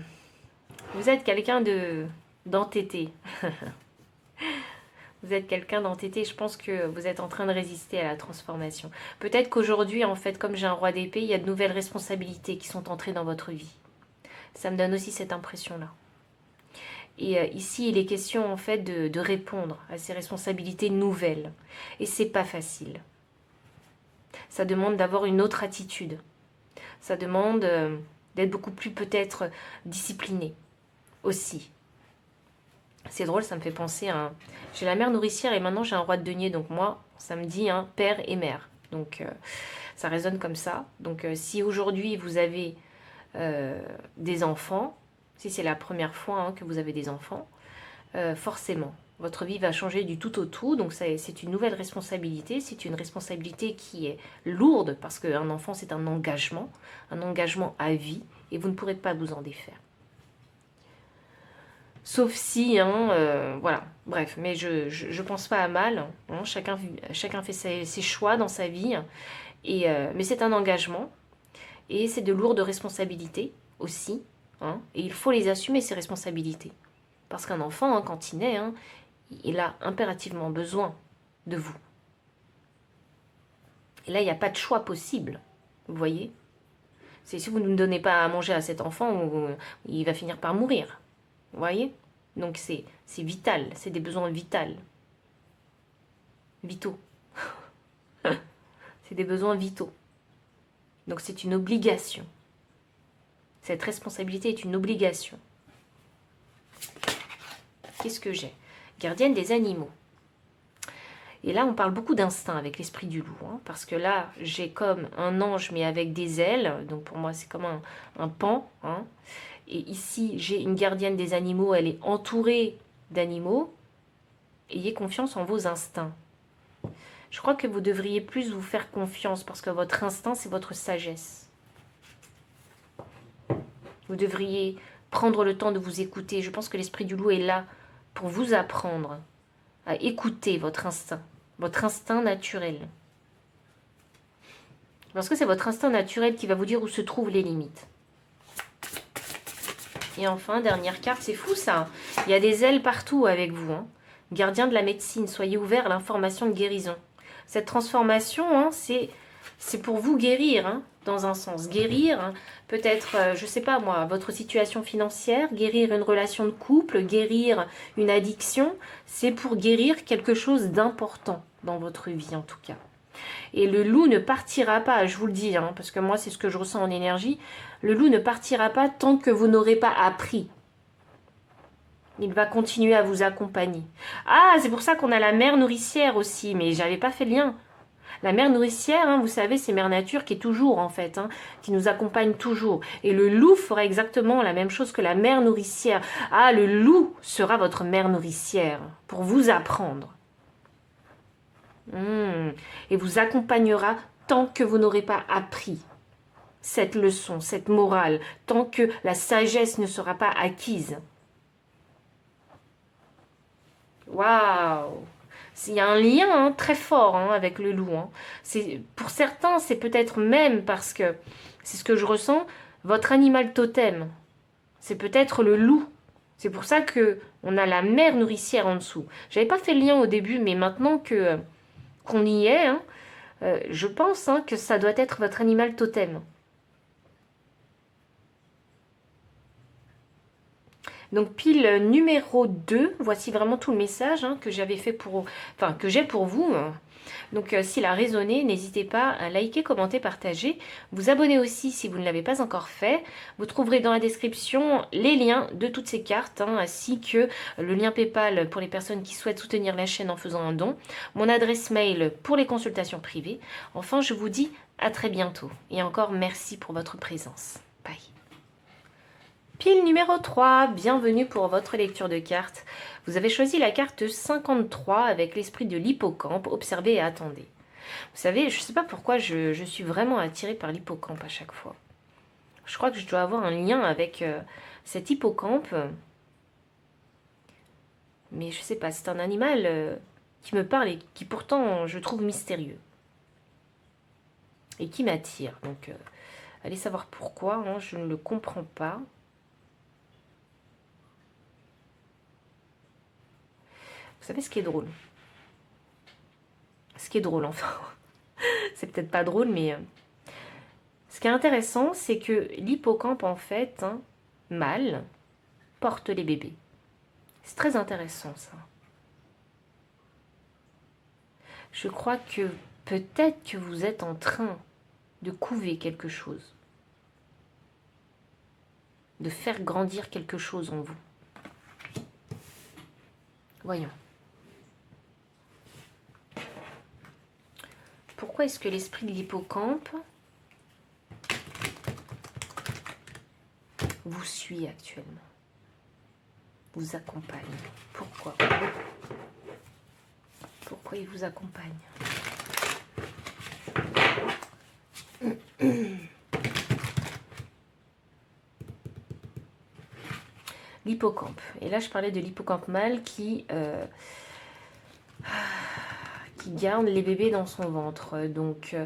vous êtes quelqu'un d'entêté. Vous êtes quelqu'un d'entêté, je pense que vous êtes en train de résister à la transformation. Peut-être qu'aujourd'hui, en fait, comme j'ai un roi d'épée, il y a de nouvelles responsabilités qui sont entrées dans votre vie. Ça me donne aussi cette impression-là. Et ici, il est question, en fait, de répondre à ces responsabilités nouvelles. Et c'est pas facile. Ça demande d'avoir une autre attitude. Ça demande d'être beaucoup plus, peut-être, discipliné aussi. C'est drôle, ça me fait penser à... J'ai la mère nourricière et maintenant j'ai un roi de denier. Donc moi, ça me dit hein, père et mère. Donc ça résonne comme ça. Donc si aujourd'hui vous avez des enfants, si c'est la première fois hein, que vous avez des enfants, forcément, votre vie va changer du tout au tout. Donc c'est une nouvelle responsabilité. C'est une responsabilité qui est lourde parce qu'un enfant c'est un engagement à vie et vous ne pourrez pas vous en défaire. Sauf si, hein, voilà, bref, mais je pense pas à mal. Hein, chacun fait ses choix dans sa vie. Mais c'est un engagement. Et c'est de lourdes responsabilités aussi. Hein, et il faut les assumer, ces responsabilités. Parce qu'un enfant, hein, quand il naît, hein, il a impérativement besoin de vous. Et là, il n'y a pas de choix possible. Vous voyez? C'est si vous ne donnez pas à manger à cet enfant, il va finir par mourir. Vous voyez? Donc c'est vital, c'est des besoins vitaux. C'est des besoins vitaux. Donc c'est une obligation. Cette responsabilité est une obligation. Qu'est-ce que j'ai? Gardienne des animaux. Et là, on parle beaucoup d'instinct avec l'esprit du loup. Hein, parce que là, j'ai comme un ange, mais avec des ailes. Donc pour moi, c'est comme un pan. Hein. Et ici, j'ai une gardienne des animaux. Elle est entourée d'animaux. Ayez confiance en vos instincts. Je crois que vous devriez plus vous faire confiance. Parce que votre instinct, c'est votre sagesse. Vous devriez prendre le temps de vous écouter. Je pense que l'esprit du loup est là pour vous apprendre à écouter votre instinct naturel. Parce que c'est votre instinct naturel qui va vous dire où se trouvent les limites. Et enfin, dernière carte, c'est fou ça. Il y a des ailes partout avec vous. Hein. Gardien de la médecine, soyez ouverts à l'information de guérison. Cette transformation, hein, c'est c'est pour vous guérir, hein, dans un sens. Guérir, hein, peut-être, je ne sais pas moi, votre situation financière, guérir une relation de couple, guérir une addiction. C'est pour guérir quelque chose d'important dans votre vie en tout cas. Et le loup ne partira pas, je vous le dis, hein, parce que moi c'est ce que je ressens en énergie. Le loup ne partira pas tant que vous n'aurez pas appris. Il va continuer à vous accompagner. Ah, c'est pour ça qu'on a la mère nourricière aussi, mais j'avais pas fait le lien. La mère nourricière, hein, vous savez, c'est Mère Nature qui est toujours en fait, hein, qui nous accompagne toujours. Et le loup fera exactement la même chose que la mère nourricière. Ah, le loup sera votre mère nourricière pour vous apprendre. Et vous accompagnera tant que vous n'aurez pas appris cette leçon, cette morale, tant que la sagesse ne sera pas acquise. Waouh! Il y a un lien, hein, très fort, hein, avec le loup. Hein. Pour certains, c'est peut-être même parce que, c'est ce que je ressens, votre animal totem. C'est peut-être le loup. C'est pour ça que on a la mère nourricière en dessous. J'avais pas fait le lien au début, mais maintenant que qu'on y est, hein, je pense, hein, que ça doit être votre animal totem. Donc pile numéro 2, voici vraiment tout le message, hein, que j'avais fait que j'ai pour vous. Donc s'il a résonné, n'hésitez pas à liker, commenter, partager. Vous abonner aussi si vous ne l'avez pas encore fait. Vous trouverez dans la description les liens de toutes ces cartes, hein, ainsi que le lien PayPal pour les personnes qui souhaitent soutenir la chaîne en faisant un don. Mon adresse mail pour les consultations privées. Enfin, je vous dis à très bientôt. Et encore merci pour votre présence. Bye. Pile numéro 3, bienvenue pour votre lecture de cartes. Vous avez choisi la carte 53 avec l'esprit de l'hippocampe. Observez et attendez. Vous savez, je ne sais pas pourquoi je suis vraiment attirée par l'hippocampe à chaque fois. Je crois que je dois avoir un lien avec cet hippocampe. Mais je ne sais pas, c'est un animal qui me parle et qui pourtant je trouve mystérieux. Et qui m'attire. Donc, allez savoir pourquoi, hein, je ne le comprends pas. Vous savez ce qui est drôle? Ce qui est drôle, enfin. C'est peut-être pas drôle, mais... ce qui est intéressant, c'est que l'hippocampe, en fait, hein, mâle, porte les bébés. C'est très intéressant, ça. Je crois que peut-être que vous êtes en train de couver quelque chose. De faire grandir quelque chose en vous. Voyons. Pourquoi est-ce que l'esprit de l'hippocampe vous suit actuellement? Vous accompagne? Pourquoi? Pourquoi il vous accompagne? L'hippocampe. Et là, je parlais de l'hippocampe mâle qui garde les bébés dans son ventre. Donc,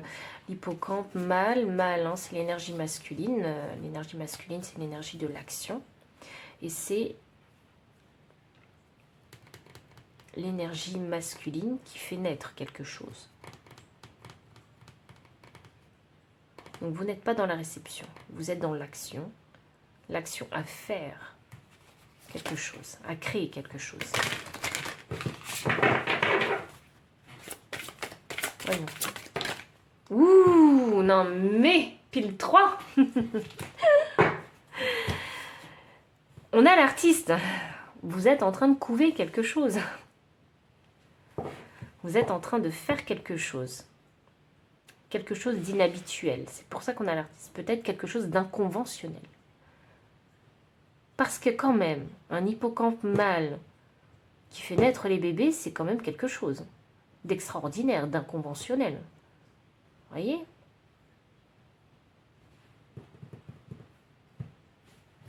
l'hippocampe mâle, hein, c'est l'énergie masculine. L'énergie masculine, c'est l'énergie de l'action. Et c'est l'énergie masculine qui fait naître quelque chose. Donc, vous n'êtes pas dans la réception. Vous êtes dans l'action. L'action à faire quelque chose, à créer quelque chose. Voyons. Ouh, non mais, pile 3. On a l'artiste. Vous êtes en train de couver quelque chose. Vous êtes en train de faire quelque chose. Quelque chose d'inhabituel. C'est pour ça qu'on a l'artiste. Peut-être quelque chose d'inconventionnel. Parce que quand même, un hippocampe mâle qui fait naître les bébés, c'est quand même quelque chose d'extraordinaire, d'inconventionnel. Voyez?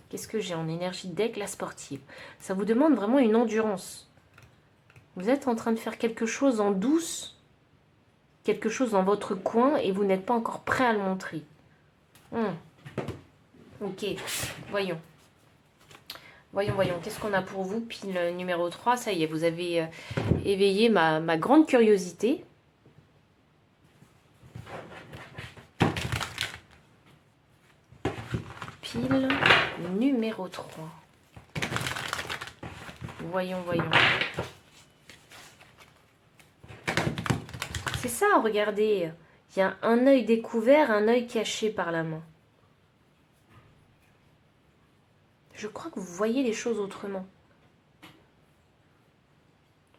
Qu'est-ce que j'ai en énergie deck? La sportive. Ça vous demande vraiment une endurance. Vous êtes en train de faire quelque chose en douce, quelque chose dans votre coin, et vous n'êtes pas encore prêt à le montrer. Ok, voyons. Voyons, qu'est-ce qu'on a pour vous? Pile numéro 3, ça y est, vous avez éveillé ma grande curiosité. pile numéro 3. Voyons, voyons. C'est ça, regardez. Il y a un œil découvert, un œil caché par la main. Je crois que vous voyez les choses autrement.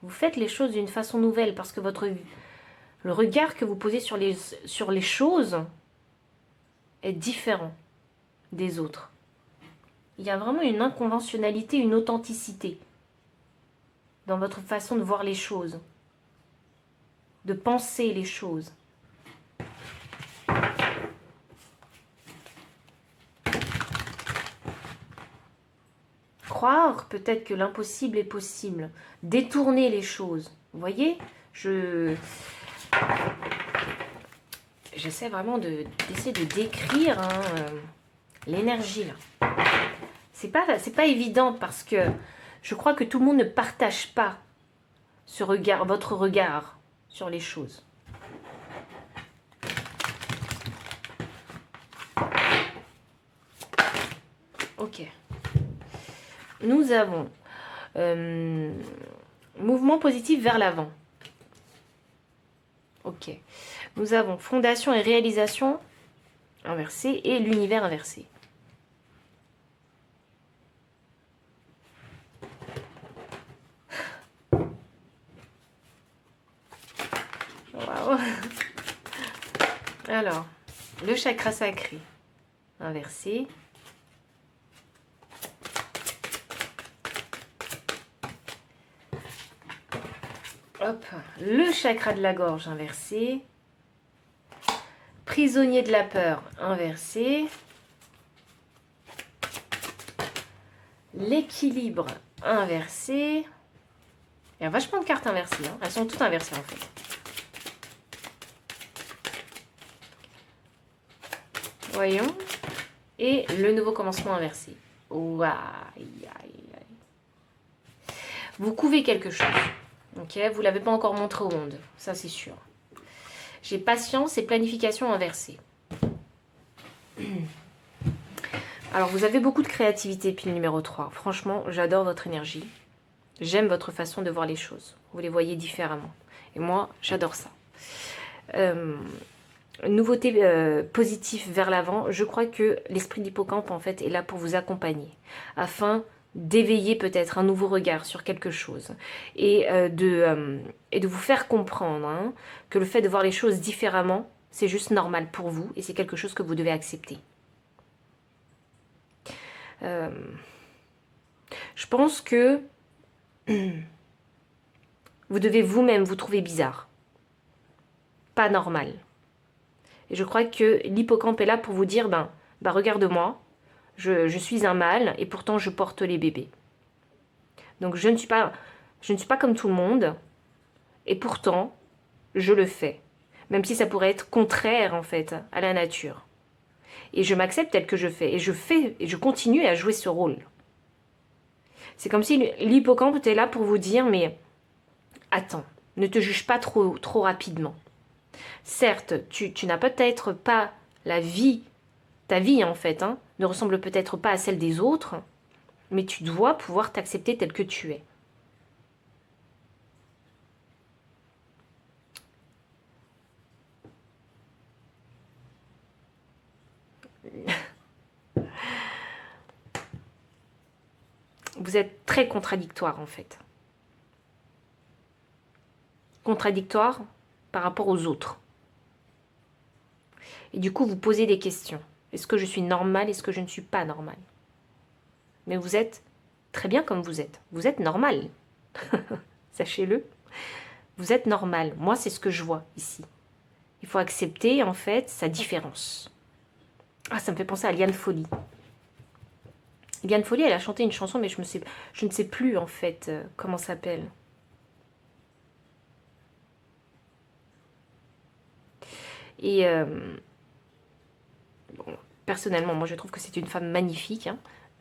Vous faites les choses d'une façon nouvelle parce que le regard que vous posez sur les choses est différent des autres. Il y a vraiment une inconventionnalité, une authenticité dans votre façon de voir les choses, de penser les choses. Croire peut-être que l'impossible est possible, détourner les choses. Vous voyez, j'essaie vraiment d'essayer de décrire l'énergie là. C'est pas évident parce que je crois que tout le monde ne partage pas ce regard, votre regard sur les choses. Ok. Nous avons mouvement positif vers l'avant. Ok. Nous avons fondation et réalisation inversée et l'univers inversé. Waouh. Alors, le chakra sacré inversé. Hop, le chakra de la gorge inversé. Prisonnier de la peur inversé. L'équilibre inversé. Il y a vachement de cartes inversées. Hein. Elles sont toutes inversées en fait. Voyons. Et le nouveau commencement inversé. Ouah, aïe, aïe, aïe. Vous couvez quelque chose. Ok, vous ne l'avez pas encore montré au monde. Ça, c'est sûr. J'ai patience et planification inversée. Alors, vous avez beaucoup de créativité, pile numéro 3. Franchement, j'adore votre énergie. J'aime votre façon de voir les choses. Vous les voyez différemment. Et moi, j'adore ça. Nouveauté positive vers l'avant. Je crois que l'esprit d'hippocampe, en fait, est là pour vous accompagner. Afin d'éveiller peut-être un nouveau regard sur quelque chose. Et de vous faire comprendre que le fait de voir les choses différemment, c'est juste normal pour vous. Et c'est quelque chose que vous devez accepter. Je pense que vous devez vous-même vous trouver bizarre. Pas normal. Et je crois que l'hippocampe est là pour vous dire, regarde-moi, je suis un mâle et pourtant je porte les bébés. Donc je ne suis pas comme tout le monde et pourtant je le fais. Même si ça pourrait être contraire en fait à la nature. Et je m'accepte tel que je fais. Et je continue à jouer ce rôle. C'est comme si l'hippocampe était là pour vous dire, mais attends, ne te juge pas trop rapidement. Certes, tu n'as peut-être pas ta vie en fait, ne ressemble peut-être pas à celle des autres, mais tu dois pouvoir t'accepter tel que tu es. Vous êtes très contradictoire en fait. Contradictoire par rapport aux autres. Et du coup, vous posez des questions. Est-ce que je suis normale? Est-ce que je ne suis pas normale? Mais vous êtes très bien comme vous êtes. Vous êtes normal. Sachez-le. Vous êtes normal. Moi, c'est ce que je vois ici. Il faut accepter, en fait, sa différence. Ah, ça me fait penser à Liane Folly. Liane Folly, elle a chanté une chanson, mais je ne sais plus, en fait, comment ça s'appelle. Et bon, personnellement, moi, je trouve que c'est une femme magnifique,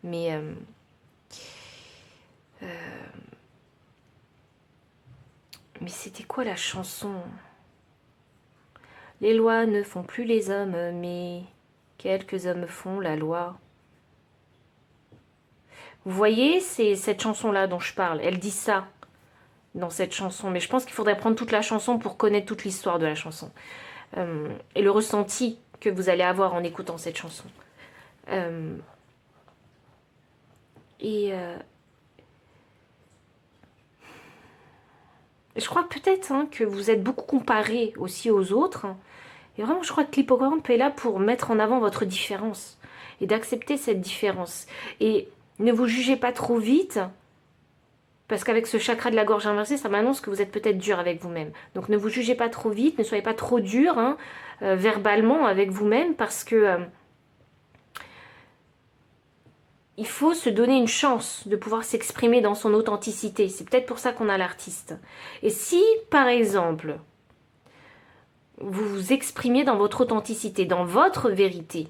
mais c'était quoi la chanson? Les lois ne font plus les hommes, mais quelques hommes font la loi. Vous voyez, c'est cette chanson-là dont je parle. Elle dit ça dans cette chanson. Mais je pense qu'il faudrait prendre toute la chanson pour connaître toute l'histoire de la chanson. Et le ressenti que vous allez avoir en écoutant cette chanson. Je crois peut-être que vous êtes beaucoup comparé aussi aux autres. Et vraiment, je crois que l'hippocampe est là pour mettre en avant votre différence. Et d'accepter cette différence. Et ne vous jugez pas trop vite. Parce qu'avec ce chakra de la gorge inversée, ça m'annonce que vous êtes peut-être dur avec vous-même. Donc ne vous jugez pas trop vite, ne soyez pas trop dur verbalement avec vous-même. Parce que il faut se donner une chance de pouvoir s'exprimer dans son authenticité. C'est peut-être pour ça qu'on a l'artiste. Et si, par exemple, vous vous exprimiez dans votre authenticité, dans votre vérité,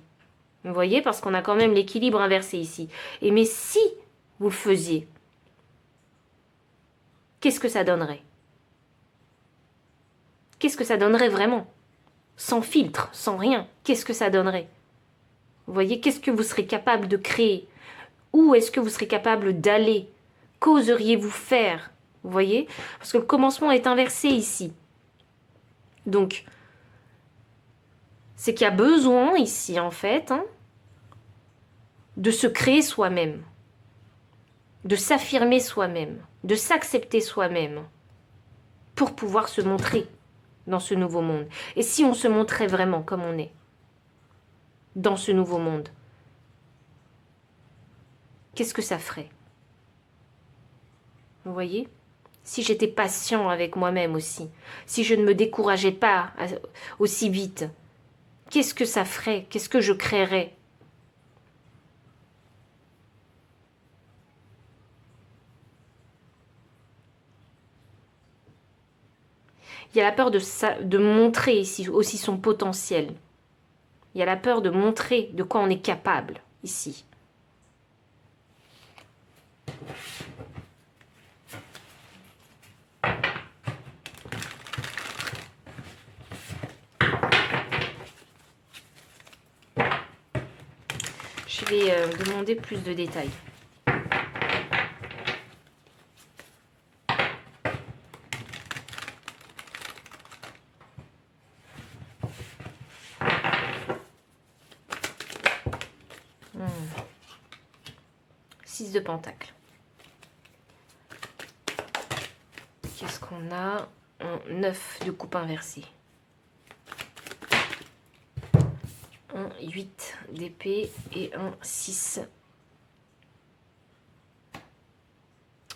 vous voyez, parce qu'on a quand même l'équilibre inversé ici. Et mais si vous le faisiez, qu'est-ce que ça donnerait? Qu'est-ce que ça donnerait vraiment? Sans filtre, sans rien, qu'est-ce que ça donnerait? Vous voyez, qu'est-ce que vous serez capable de créer? Où est-ce que vous serez capable d'aller? Qu'oseriez-vous faire? Vous voyez? Parce que le commencement est inversé ici. Donc, c'est qu'il y a besoin ici, en fait, de se créer soi-même, de s'affirmer soi-même, de s'accepter soi-même, pour pouvoir se montrer dans ce nouveau monde. Et si on se montrait vraiment comme on est, dans ce nouveau monde, qu'est-ce que ça ferait? Vous voyez? Si j'étais patient avec moi-même aussi, si je ne me décourageais pas aussi vite, qu'est-ce que ça ferait? Qu'est-ce que je créerais? Il y a la peur de montrer ici aussi son potentiel. Il y a la peur de montrer de quoi on est capable ici. Je vais demander plus de détails. De pentacle. Qu'est-ce qu'on a? Un 9 de coupe inversée. Un 8 d'épée et un 6.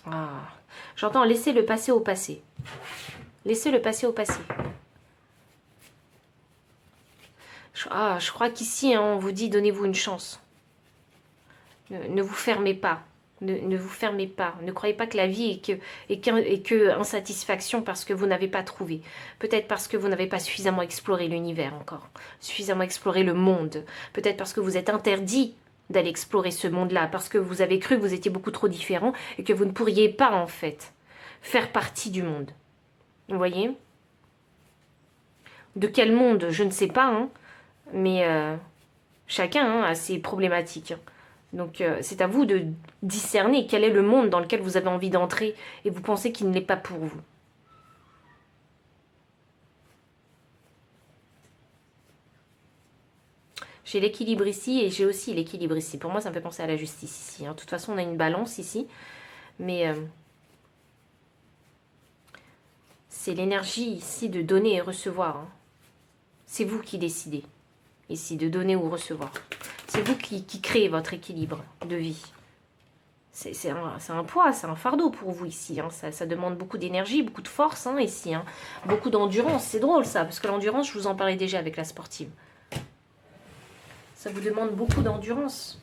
Ah, j'entends laisser le passé au passé. Laissez le passé au passé. Je crois qu'ici, on vous dit donnez-vous une chance. Ne vous fermez pas. Ne vous fermez pas. Ne croyez pas que la vie est que insatisfaction parce que vous n'avez pas trouvé. Peut-être parce que vous n'avez pas suffisamment exploré l'univers encore. Suffisamment exploré le monde. Peut-être parce que vous êtes interdit d'aller explorer ce monde-là. Parce que vous avez cru que vous étiez beaucoup trop différent et que vous ne pourriez pas en fait faire partie du monde. Vous voyez? De quel monde? Je ne sais pas. Mais chacun a ses problématiques. Donc c'est à vous de discerner quel est le monde dans lequel vous avez envie d'entrer et vous pensez qu'il ne l'est pas pour vous. J'ai l'équilibre ici et j'ai aussi l'équilibre ici. Pour moi, ça me fait penser à la justice ici. De toute façon, on a une balance ici. Mais c'est l'énergie ici de donner et recevoir. C'est vous qui décidez ici de donner ou recevoir. C'est vous qui créez votre équilibre de vie. C'est un poids, c'est un fardeau pour vous ici. Ça demande beaucoup d'énergie, beaucoup de force ici. Beaucoup d'endurance. C'est drôle ça, parce que l'endurance, je vous en parlais déjà avec la sportive. Ça vous demande beaucoup d'endurance.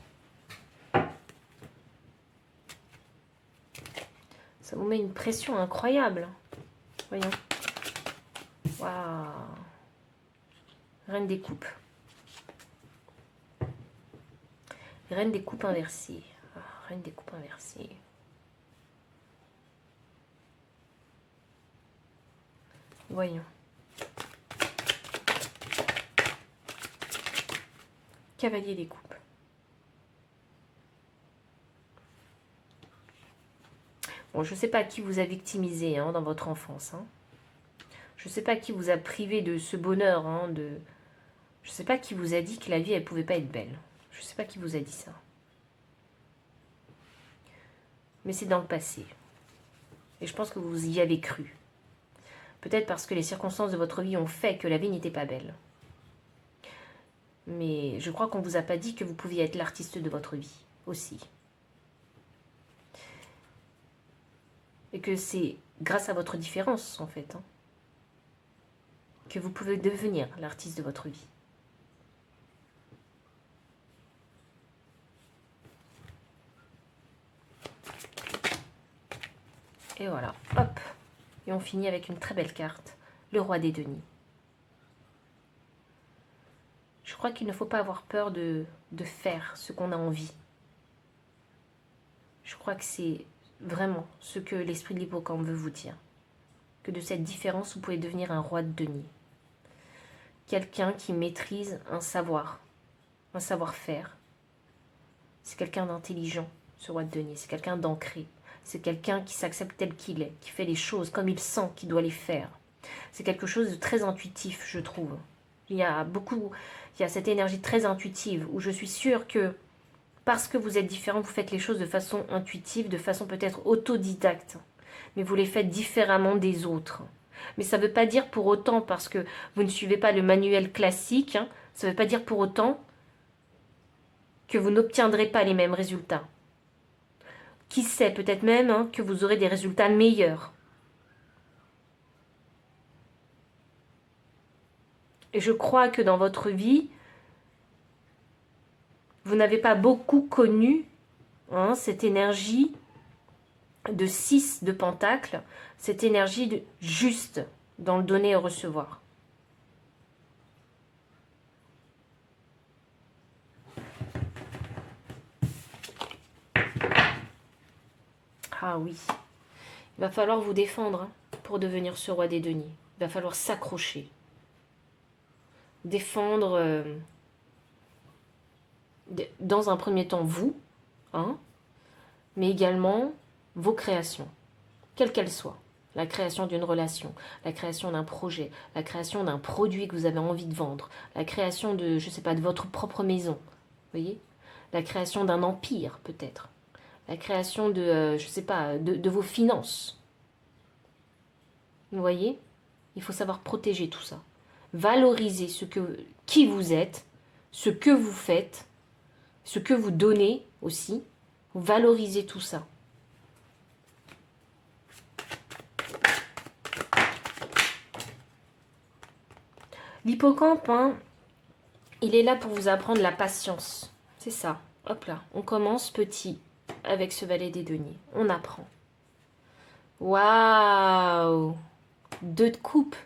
Ça vous met une pression incroyable. Voyons. Waouh. Reine des coupes. Reine des coupes inversées. Reine des coupes inversées. Voyons. Cavalier des coupes. Bon, je ne sais pas qui vous a victimisé hein, dans votre enfance. Hein. Je ne sais pas qui vous a privé de ce bonheur. Hein, je ne sais pas qui vous a dit que la vie, elle ne pouvait pas être belle. Je ne sais pas qui vous a dit ça. Mais c'est dans le passé. Et je pense que vous y avez cru. Peut-être parce que les circonstances de votre vie ont fait que la vie n'était pas belle. Mais je crois qu'on ne vous a pas dit que vous pouviez être l'artiste de votre vie aussi. Et que c'est grâce à votre différence, en fait, hein, que vous pouvez devenir l'artiste de votre vie. Et voilà, hop. Et on finit avec une très belle carte, le roi des deniers. Je crois qu'il ne faut pas avoir peur de faire ce qu'on a envie. Je crois que c'est vraiment ce que l'esprit de l'hippocampe veut vous dire. Que de cette différence, vous pouvez devenir un roi de denier. Quelqu'un qui maîtrise un savoir-faire. C'est quelqu'un d'intelligent, ce roi de denier. C'est quelqu'un d'ancré. C'est quelqu'un qui s'accepte tel qu'il est, qui fait les choses comme il sent qu'il doit les faire. C'est quelque chose de très intuitif, je trouve. Il y a cette énergie très intuitive où je suis sûre que parce que vous êtes différent, vous faites les choses de façon intuitive, de façon peut-être autodidacte. Mais vous les faites différemment des autres. Mais ça ne veut pas dire pour autant, parce que vous ne suivez pas le manuel classique, hein, ça ne veut pas dire pour autant que vous n'obtiendrez pas les mêmes résultats. Qui sait, peut-être même hein, que vous aurez des résultats meilleurs. Et je crois que dans votre vie, vous n'avez pas beaucoup connu hein, cette énergie de 6 de pentacle, cette énergie de juste dans le donner et recevoir. Ah oui, il va falloir vous défendre hein, pour devenir ce roi des deniers. Il va falloir s'accrocher. Défendre dans un premier temps vous, hein, mais également vos créations, quelles qu'elles soient. La création d'une relation, la création d'un projet, la création d'un produit que vous avez envie de vendre, la création de, je sais pas, de votre propre maison, vous voyez, la création d'un empire peut-être, la création de, je sais pas, de vos finances. Vous voyez, il faut savoir protéger tout ça, valoriser qui vous êtes, ce que vous faites, ce que vous donnez aussi, valorisez tout ça. L'hippocampe, hein, il est là pour vous apprendre la patience. C'est ça. Hop là, on commence petit avec ce valet des deniers. On apprend. Waouh! 2 de coupe.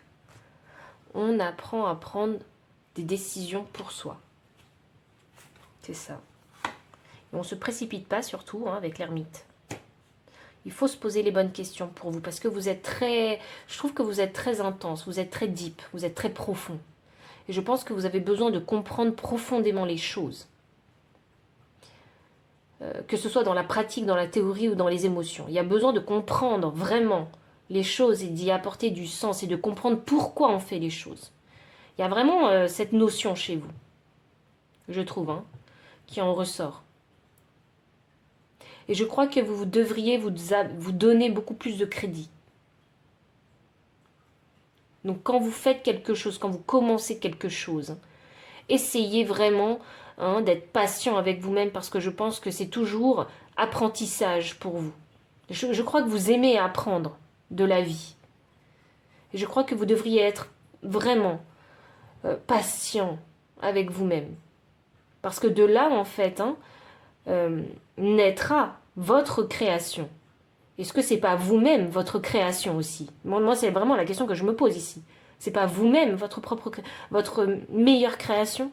On apprend à prendre des décisions pour soi. C'est ça. Et on ne se précipite pas surtout hein, avec l'ermite. Il faut se poser les bonnes questions pour vous parce que vous êtes très... Je trouve que vous êtes très intense, vous êtes très deep, vous êtes très profond. Et je pense que vous avez besoin de comprendre profondément les choses. Que ce soit dans la pratique, dans la théorie ou dans les émotions. Il y a besoin de comprendre vraiment les choses et d'y apporter du sens et de comprendre pourquoi on fait les choses. Il y a vraiment cette notion chez vous, je trouve, hein, qui en ressort. Et je crois que vous devriez vous donner beaucoup plus de crédit. Donc quand vous faites quelque chose, quand vous commencez quelque chose, essayez vraiment hein, d'être patient avec vous-même parce que je pense que c'est toujours apprentissage pour vous. Je crois que vous aimez apprendre de la vie. Et je crois que vous devriez être vraiment patient avec vous-même. Parce que de là, en fait, hein, naîtra votre création. Est-ce que c'est pas vous-même votre création aussi? Moi, c'est vraiment la question que je me pose ici. C'est pas vous-même votre meilleure création?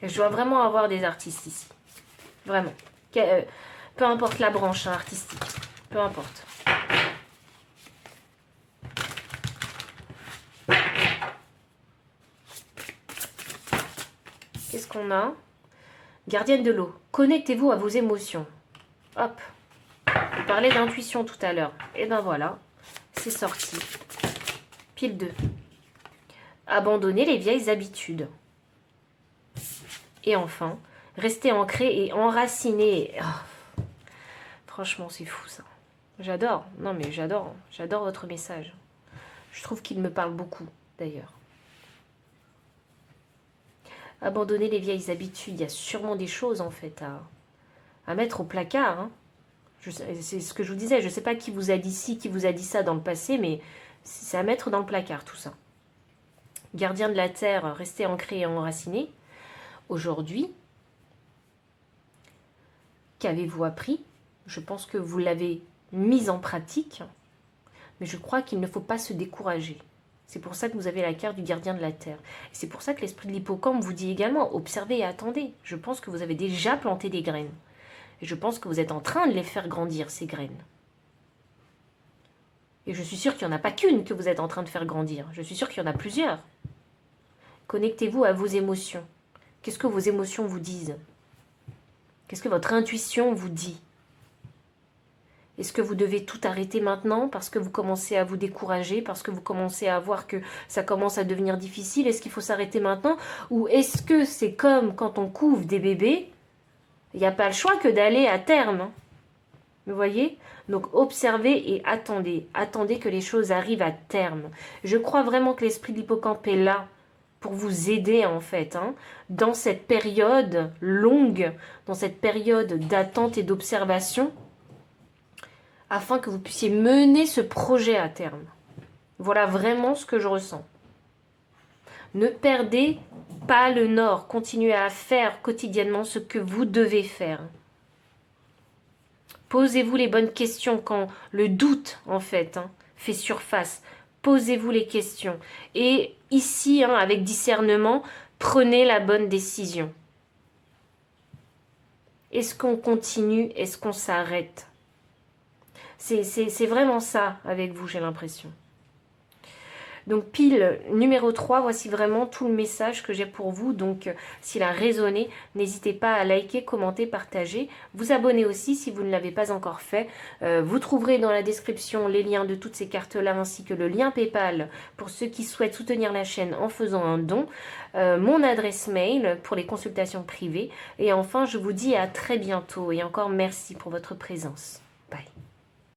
Et je dois vraiment avoir des artistes ici. Vraiment. Peu importe la branche hein, artistique. Peu importe. Qu'est-ce qu'on a? Gardienne de l'eau. Connectez-vous à vos émotions. Hop. On parlait d'intuition tout à l'heure. Et ben voilà. C'est sorti. Pile 2. Abandonner les vieilles habitudes. Et enfin, rester ancré et enraciné. Oh, franchement, c'est fou ça. J'adore. Non mais j'adore. J'adore votre message. Je trouve qu'il me parle beaucoup d'ailleurs. Abandonner les vieilles habitudes. Il y a sûrement des choses en fait à mettre au placard. Hein. C'est ce que je vous disais. Je ne sais pas qui vous a dit ci, qui vous a dit ça dans le passé, mais c'est à mettre dans le placard tout ça. Gardien de la terre, rester ancré et enraciné. Aujourd'hui, qu'avez-vous appris? Je pense que vous l'avez mis en pratique, mais je crois qu'il ne faut pas se décourager. C'est pour ça que vous avez la carte du gardien de la terre. Et c'est pour ça que l'esprit de l'hippocampe vous dit également, observez et attendez. Je pense que vous avez déjà planté des graines. Et je pense que vous êtes en train de les faire grandir, ces graines. Et je suis sûre qu'il n'y en a pas qu'une que vous êtes en train de faire grandir. Je suis sûre qu'il y en a plusieurs. Connectez-vous à vos émotions. Qu'est-ce que vos émotions vous disent? Qu'est-ce que votre intuition vous dit? Est-ce que vous devez tout arrêter maintenant parce que vous commencez à vous décourager, parce que vous commencez à voir que ça commence à devenir difficile? Est-ce qu'il faut s'arrêter maintenant? Ou est-ce que c'est comme quand on couve des bébés? Il n'y a pas le choix que d'aller à terme. Hein. Vous voyez? Donc observez et attendez. Attendez que les choses arrivent à terme. Je crois vraiment que l'esprit de l'hippocampe est là pour vous aider en fait, hein, dans cette période longue, dans cette période d'attente et d'observation, afin que vous puissiez mener ce projet à terme. Voilà vraiment ce que je ressens. Ne perdez pas le nord, continuez à faire quotidiennement ce que vous devez faire. Posez-vous les bonnes questions quand le doute, en fait, hein, fait surface. Posez-vous les questions. Et ici, hein, avec discernement, prenez la bonne décision. Est-ce qu'on continue? Est-ce qu'on s'arrête? C'est vraiment ça avec vous, j'ai l'impression. Donc pile numéro 3, voici vraiment tout le message que j'ai pour vous. Donc s'il a résonné, n'hésitez pas à liker, commenter, partager. Vous abonner aussi si vous ne l'avez pas encore fait. Vous trouverez dans la description les liens de toutes ces cartes-là ainsi que le lien PayPal pour ceux qui souhaitent soutenir la chaîne en faisant un don. Mon adresse mail pour les consultations privées. Et enfin, je vous dis à très bientôt et encore merci pour votre présence. Bye.